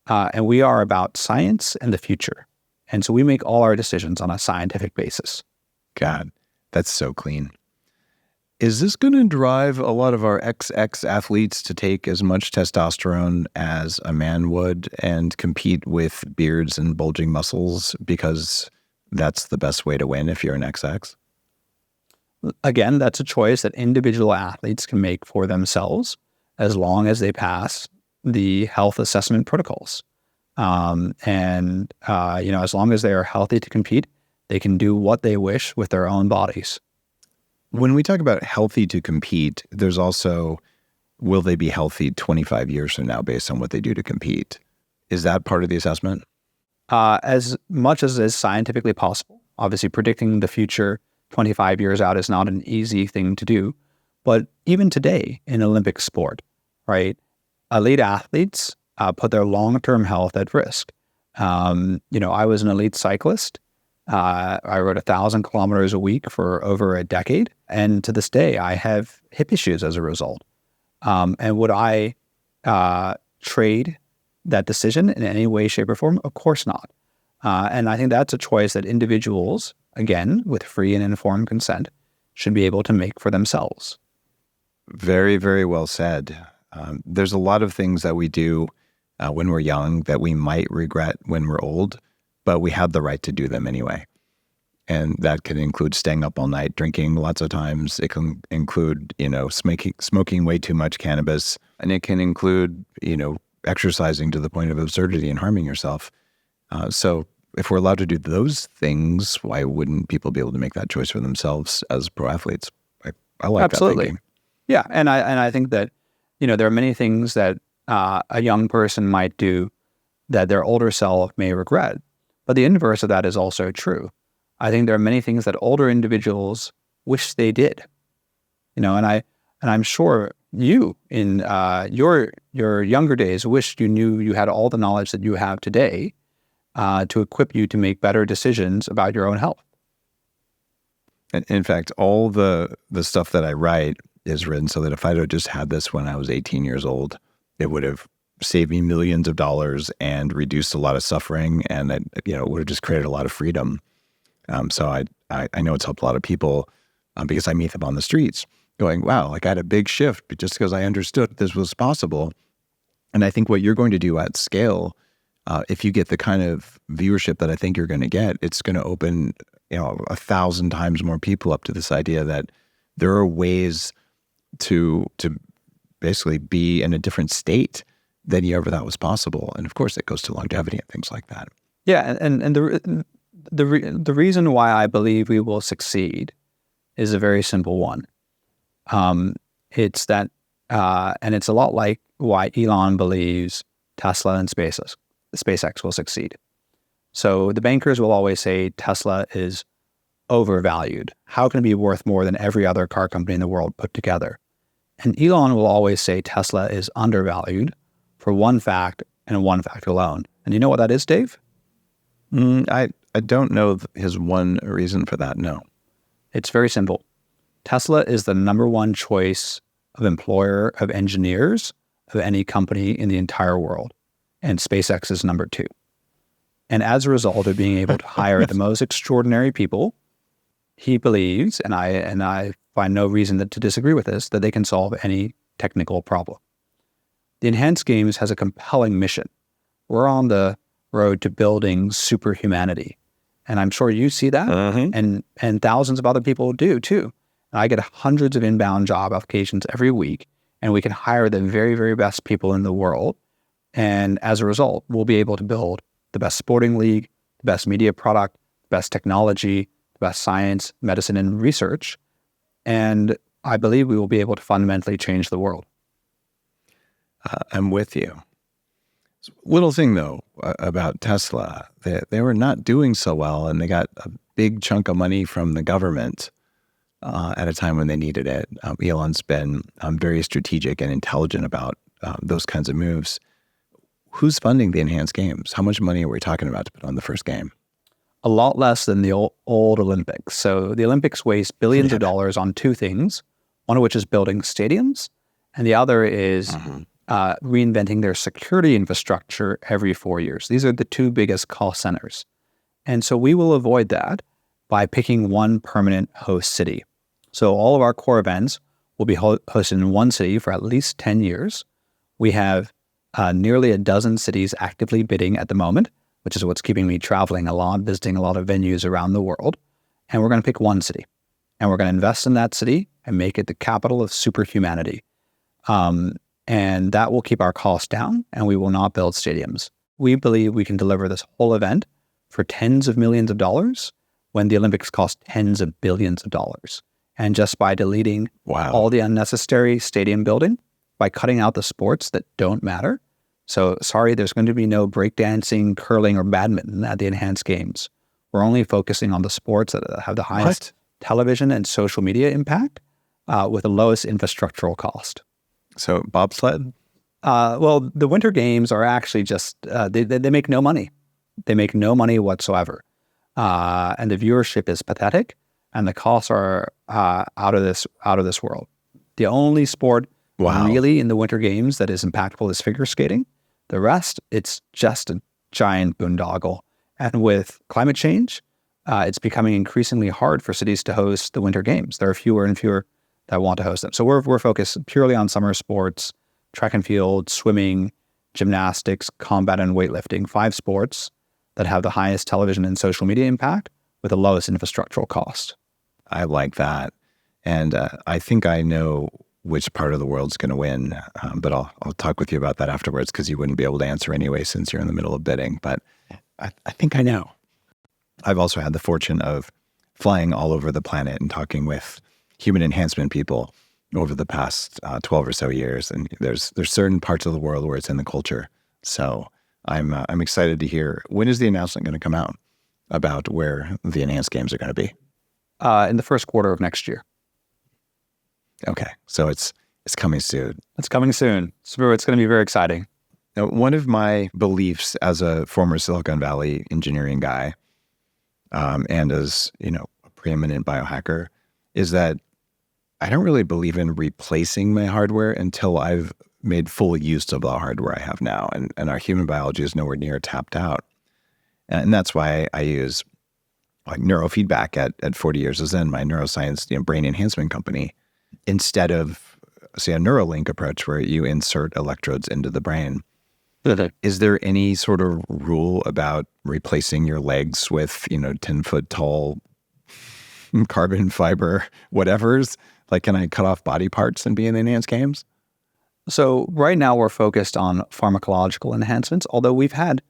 Speaker 2: and we are about science and the future. And so we make all our decisions on a scientific basis.
Speaker 1: God, that's so clean. Is this going to drive a lot of our XX athletes to take as much testosterone as a man would and compete with beards and bulging muscles because that's the best way to win if you're an XX?
Speaker 2: Again, that's a choice that individual athletes can make for themselves as long as they pass the health assessment protocols. As long as they are healthy to compete, they can do what they wish with their own bodies.
Speaker 1: When we talk about healthy to compete, there's also, will they be healthy 25 years from now based on what they do to compete? Is that part of the assessment?
Speaker 2: As much as is scientifically possible. Obviously, predicting the future 25 years out is not an easy thing to do. But even today in Olympic sport, right, elite athletes put their long-term health at risk. I was an elite cyclist, I rode 1,000 kilometers a week for over a decade. And to this day, I have hip issues as a result. And would I trade that decision in any way, shape, or form? Of course not. And I think that's a choice that individuals, again, with free and informed consent, should be able to make for themselves.
Speaker 1: Very, very well said. There's a lot of things that we do when we're young that we might regret when we're old, but we have the right to do them anyway. And that can include staying up all night, drinking lots of times. It can include, smoking way too much cannabis. And it can include, exercising to the point of absurdity and harming yourself. So if we're allowed to do those things, why wouldn't people be able to make that choice for themselves as pro athletes? I like
Speaker 2: Absolutely.
Speaker 1: that thinking.
Speaker 2: Yeah, and I think that there are many things that a young person might do that their older self may regret, but the inverse of that is also true. I think there are many things that older individuals wish they did, and I'm sure you in your younger days wished you knew you had all the knowledge that you have today to equip you to make better decisions about your own health.
Speaker 1: In fact, all the stuff that I write is written so that if I'd have just had this when I was 18 years old, it would have saved me millions of dollars and reduced a lot of suffering, and it would have just created a lot of freedom. So I know it's helped a lot of people because I meet them on the streets going, wow, like I had a big shift just because I understood this was possible. And I think what you're going to do at scale, if you get the kind of viewership that I think you're going to get, it's going to open 1,000 times more people up to this idea that there are ways to basically be in a different state than you ever thought was possible. And of course, it goes to longevity and things like that.
Speaker 2: Yeah, and the reason why I believe we will succeed is a very simple one. It's that, and it's a lot like why Elon believes Tesla and SpaceX will succeed. So the bankers will always say Tesla is overvalued. How can it be worth more than every other car company in the world put together? And Elon will always say Tesla is undervalued for one fact and one fact alone. And you know what that is, Dave?
Speaker 1: I don't know his one reason for that, no.
Speaker 2: It's very simple. Tesla is the number one choice of employer of engineers of any company in the entire world. And SpaceX is number two. And as a result of being able to hire the most extraordinary people, he believes, and I find no reason to disagree with this, that they can solve any technical problem. The Enhanced Games has a compelling mission. We're on the road to building superhumanity. And I'm sure you see that, and thousands of other people do too. And I get hundreds of inbound job applications every week, and we can hire the very, very best people in the world. And as a result, we'll be able to build the best sporting league, the best media product, the best technology, the best science, medicine, and research. And I believe we will be able to fundamentally change the world.
Speaker 1: I'm with you. Little thing, though, about Tesla, they were not doing so well, and they got a big chunk of money from the government at a time when they needed it. Elon's been very strategic and intelligent about those kinds of moves. Who's funding the Enhanced Games? How much money are we talking about to put on the first game?
Speaker 2: A lot less than the old Olympics. So the Olympics waste billions of dollars on two things, one of which is building stadiums, and the other is reinventing their security infrastructure every 4 years. These are the two biggest cost centers. And so we will avoid that by picking one permanent host city. So all of our core events will be hosted in one city for at least 10 years. We have nearly a dozen cities actively bidding at the moment, which is what's keeping me traveling a lot, visiting a lot of venues around the world. And we're going to pick one city. And we're going to invest in that city and make it the capital of superhumanity. And that will keep our costs down, and we will not build stadiums. We believe we can deliver this whole event for tens of millions of dollars when the Olympics cost tens of billions of dollars. And just by deleting all the unnecessary stadium building, by cutting out the sports that don't matter. So sorry, there's going to be no breakdancing, curling, or badminton at the Enhanced Games. We're only focusing on the sports that have the highest television and social media impact with the lowest infrastructural cost.
Speaker 1: So bobsled?
Speaker 2: Well, the Winter Games are actually just, they make no money. They make no money whatsoever. and the viewership is pathetic, and the costs are out of this world. The only sport really in the Winter Games that is impactful is figure skating. The rest, it's just a giant boondoggle. And with climate change, it's becoming increasingly hard for cities to host the Winter Games. There are fewer and fewer that want to host them. So we're focused purely on summer sports, track and field, swimming, gymnastics, combat, and weightlifting. 5 sports that have the highest television and social media impact with the lowest infrastructural cost.
Speaker 1: I like that. And I think I know which part of the world's going to win, but I'll talk with you about that afterwards because you wouldn't be able to answer anyway since you're in the middle of bidding. But I think I know. I've also had the fortune of flying all over the planet and talking with human enhancement people over the past 12 or so years. And there's certain parts of the world where it's in the culture. So I'm excited to hear, when is the announcement going to come out about where the Enhanced Games are going to be?
Speaker 2: In the first quarter of next year.
Speaker 1: Okay, so it's coming soon.
Speaker 2: It's coming soon. So it's going to be very exciting.
Speaker 1: Now, one of my beliefs as a former Silicon Valley engineering guy, and as a preeminent biohacker, is that I don't really believe in replacing my hardware until I've made full use of the hardware I have now, and our human biology is nowhere near tapped out, and that's why I use like neurofeedback at 40 years as in my neuroscience brain enhancement company, instead of, say, a Neuralink approach where you insert electrodes into the brain. Is there any sort of rule about replacing your legs with, 10-foot tall carbon fiber whatevers? Like, can I cut off body parts and be in the Enhanced Games?
Speaker 2: So right now we're focused on pharmacological enhancements, although we've had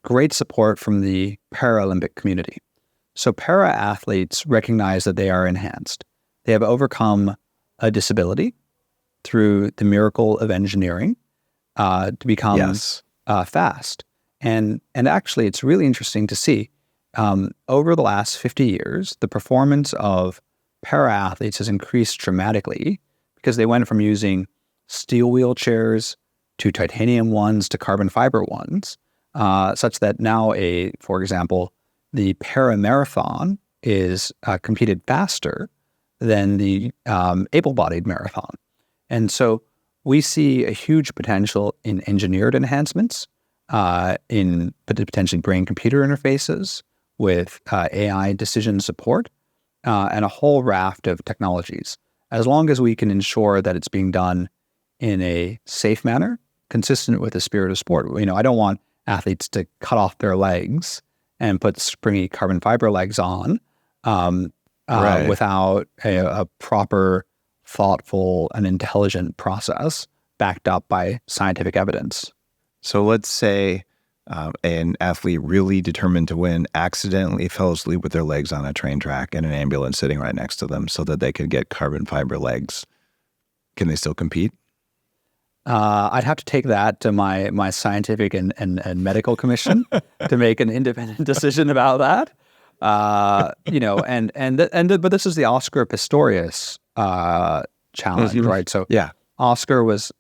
Speaker 2: great support from the Paralympic community. So para-athletes recognize that they are enhanced. They have overcome a disability through the miracle of engineering to become fast. And actually, it's really interesting to see over the last 50 years, the performance of para-athletes has increased dramatically because they went from using steel wheelchairs to titanium ones to carbon fiber ones, such that now, for example, the para-marathon is competed faster than the able-bodied marathon. And so we see a huge potential in engineered enhancements, in potentially brain-computer interfaces with AI decision support, and a whole raft of technologies, as long as we can ensure that it's being done in a safe manner, consistent with the spirit of sport. I don't want athletes to cut off their legs and put springy carbon fiber legs on without a proper, thoughtful, and intelligent process backed up by scientific evidence.
Speaker 1: So let's say an athlete really determined to win accidentally fell asleep with their legs on a train track and an ambulance sitting right next to them so that they could get carbon fiber legs. Can they still compete?
Speaker 2: I'd have to take that to my scientific and medical commission to make an independent decision about that. But this is the Oscar Pistorius challenge, right? So Oscar was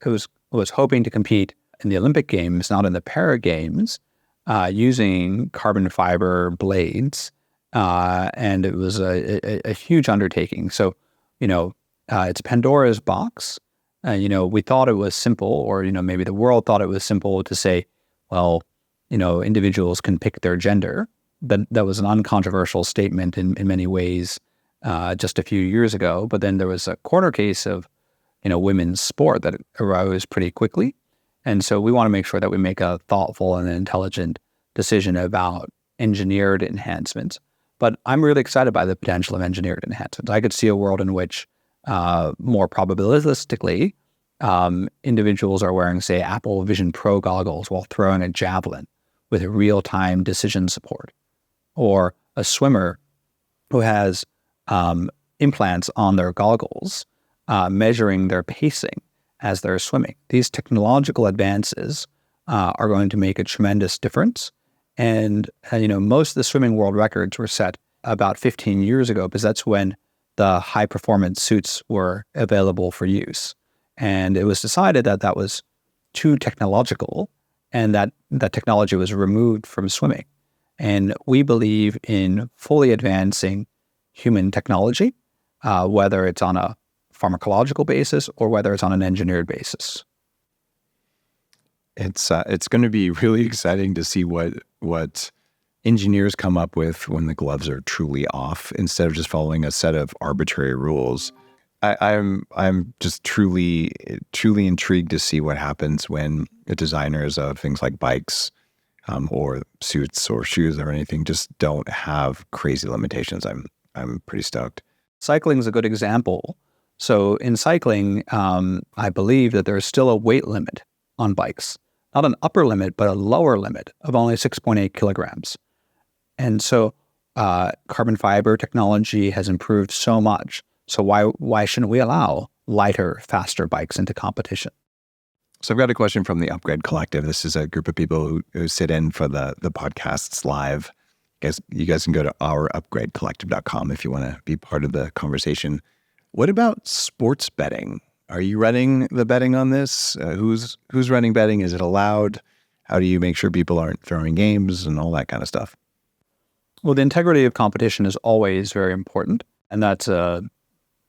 Speaker 2: hoping to compete in the Olympic Games, not in the Para Games, using carbon fiber blades, and it was a huge undertaking. So it's Pandora's box. We thought it was simple, or, maybe the world thought it was simple to say, well, individuals can pick their gender. That was an uncontroversial statement in many ways just a few years ago. But then there was a corner case of, women's sport that arose pretty quickly. And so we want to make sure that we make a thoughtful and intelligent decision about engineered enhancements. But I'm really excited by the potential of engineered enhancements. I could see a world in which more probabilistically, individuals are wearing, say, Apple Vision Pro goggles while throwing a javelin with real-time decision support, or a swimmer who has implants on their goggles measuring their pacing as they're swimming. These technological advances are going to make a tremendous difference. And most of the swimming world records were set about 15 years ago, because that's when the high-performance suits were available for use. And it was decided that that was too technological, and that technology was removed from swimming. And we believe in fully advancing human technology, whether it's on a pharmacological basis or whether it's on an engineered basis.
Speaker 1: It's going to be really exciting to see what engineers come up with when the gloves are truly off instead of just following a set of arbitrary rules. I'm just truly intrigued to see what happens when the designers of things like bikes or suits or shoes or anything just don't have crazy limitations. I'm pretty stoked.
Speaker 2: Cycling is a good example. So in cycling, I believe that there's still a weight limit on bikes. Not an upper limit, but a lower limit of only 6.8 kilograms. And so carbon fiber technology has improved so much. So why shouldn't we allow lighter, faster bikes into competition?
Speaker 1: So I've got a question from the Upgrade Collective. This is a group of people who sit in for the podcasts live. You guys can go to ourupgradecollective.com if you want to be part of the conversation. What about sports betting? Are you running the betting on this? Who's running betting? Is it allowed? How do you make sure people aren't throwing games and all that kind of stuff?
Speaker 2: Well, the integrity of competition is always very important, and that's a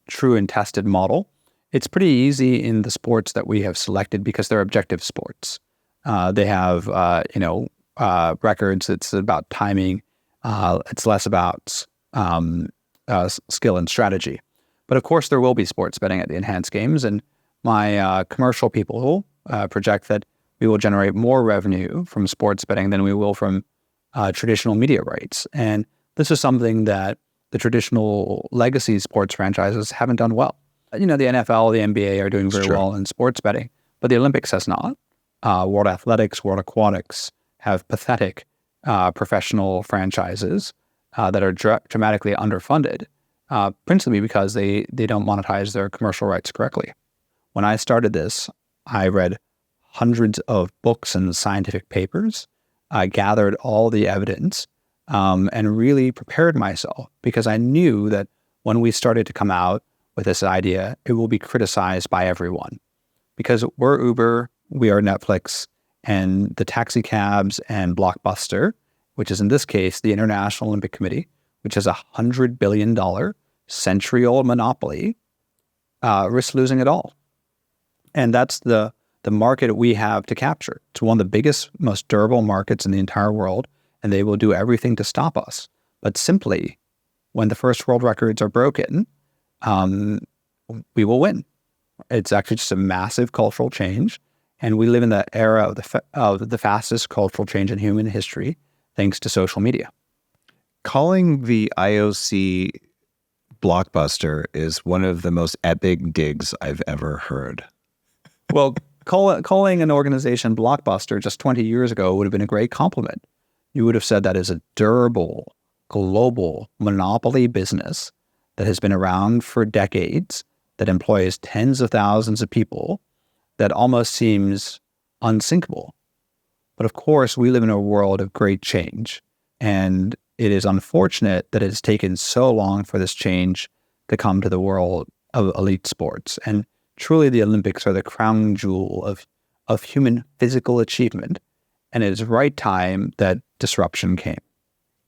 Speaker 2: true and tested model. It's pretty easy in the sports that we have selected because they're objective sports. They have, records. It's about timing. It's less about skill and strategy. But of course, there will be sports betting at the Enhanced Games, and my commercial people project that we will generate more revenue from sports betting than we will from traditional media rights. And this is something that the traditional legacy sports franchises haven't done well. The NFL, the NBA are doing very well in sports betting, but the Olympics has not. World Athletics, World Aquatics have pathetic professional franchises that are dramatically underfunded. Principally because they don't monetize their commercial rights correctly. When I started this, I read hundreds of books and scientific papers. I gathered all the evidence and really prepared myself because I knew that when we started to come out with this idea, it will be criticized by everyone. Because we're Uber, we are Netflix, and the taxi cabs and Blockbuster, which is in this case the International Olympic Committee, which is a $100 billion century-old monopoly, risks losing it all. And that's the market we have to capture. It's one of the biggest, most durable markets in the entire world, and they will do everything to stop us. But simply, when the first world records are broken, we will win. It's actually just a massive cultural change, and we live in the era of the fastest cultural change in human history, thanks to social media.
Speaker 1: Calling the IOC Blockbuster is one of the most epic digs I've ever heard.
Speaker 2: Well, calling an organization Blockbuster just 20 years ago would have been a great compliment. You would have said that is a durable, global monopoly business that has been around for decades, that employs tens of thousands of people, that almost seems unsinkable. But of course, we live in a world of great change, and it is unfortunate that it has taken so long for this change to come to the world of elite sports. And truly, the Olympics are the crown jewel of human physical achievement. And it is right time that disruption came.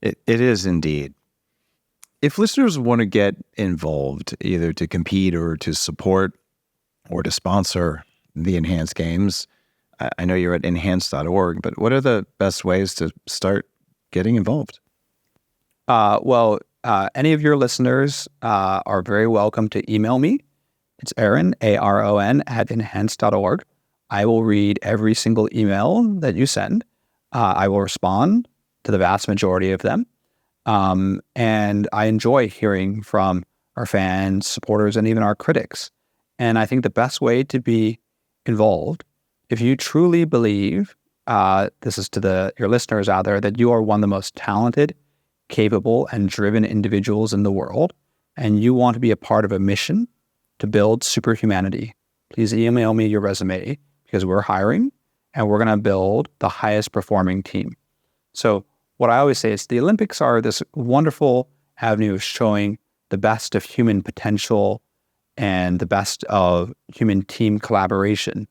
Speaker 1: It is indeed. If listeners want to get involved, either to compete or to support or to sponsor the Enhanced Games, I know you're at enhance.org, but what are the best ways to start getting involved?
Speaker 2: Any of your listeners are very welcome to email me. It's Aron, Aron, at enhance.org. I will read every single email that you send. I will respond to the vast majority of them. And I enjoy hearing from our fans, supporters, and even our critics. And I think the best way to be involved, if you truly believe, this is to your listeners out there, that you are one of the most talented, capable, and driven individuals in the world, and you want to be a part of a mission to build superhumanity, please email me your resume, because we're hiring and we're going to build the highest performing team. So what I always say is the Olympics are this wonderful avenue of showing the best of human potential and the best of human team collaboration.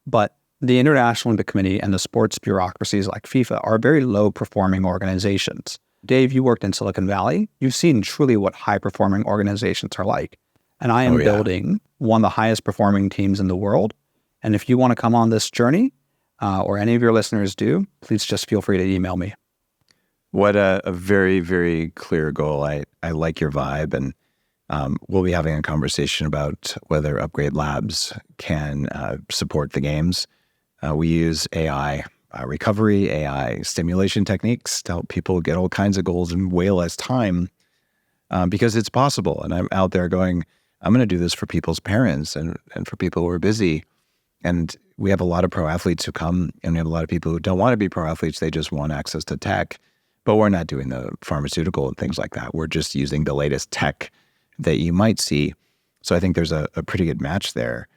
Speaker 2: But The International Olympic Committee and the sports bureaucracies like FIFA are very low-performing organizations. Dave, you worked in Silicon Valley. You've seen truly what high-performing organizations are like. And I am building one of the highest-performing teams in the world. And if you want to come on this journey, or any of your listeners do, please just feel free to email me.
Speaker 1: What a very, very clear goal. I like your vibe, and we'll be having a conversation about whether Upgrade Labs can support the games. We use AI recovery, AI stimulation techniques to help people get all kinds of goals in way less time because it's possible. And I'm out there going, I'm going to do this for people's parents and for people who are busy. And we have a lot of pro athletes who come, and we have a lot of people who don't want to be pro athletes. They just want access to tech. But we're not doing the pharmaceutical and things like that. We're just using the latest tech that you might see. So I think there's a pretty good match there.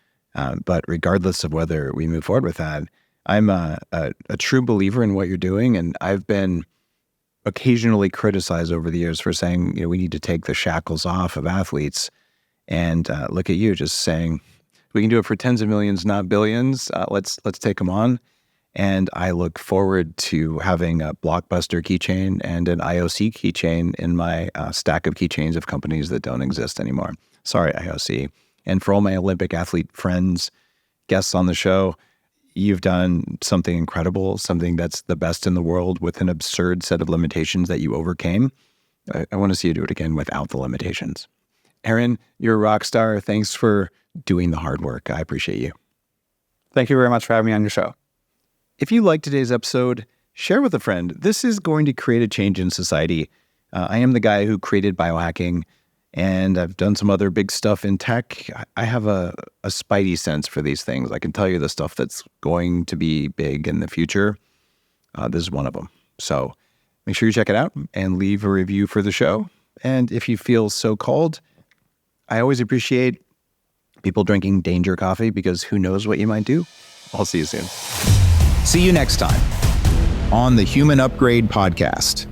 Speaker 1: But regardless of whether we move forward with that, I'm a true believer in what you're doing. And I've been occasionally criticized over the years for saying, we need to take the shackles off of athletes. And look at you just saying, we can do it for tens of millions, not billions. Let's take them on. And I look forward to having a Blockbuster keychain and an IOC keychain in my stack of keychains of companies that don't exist anymore. Sorry, IOC. And for all my Olympic athlete friends, guests on the show, you've done something incredible, something that's the best in the world with an absurd set of limitations that you overcame. I want to see you do it again without the limitations. Aron, you're a rock star. Thanks for doing the hard work. I appreciate you.
Speaker 2: Thank you very much for having me on your show.
Speaker 1: If you liked today's episode, share with a friend. This is going to create a change in society. I am the guy who created biohacking, and I've done some other big stuff in tech. I have a spidey sense for these things. I can tell you the stuff that's going to be big in the future. This is one of them. So make sure you check it out and leave a review for the show. And if you feel so called, I always appreciate people drinking danger coffee because who knows what you might do. I'll see you soon.
Speaker 3: See you next time on the Human Upgrade Podcast.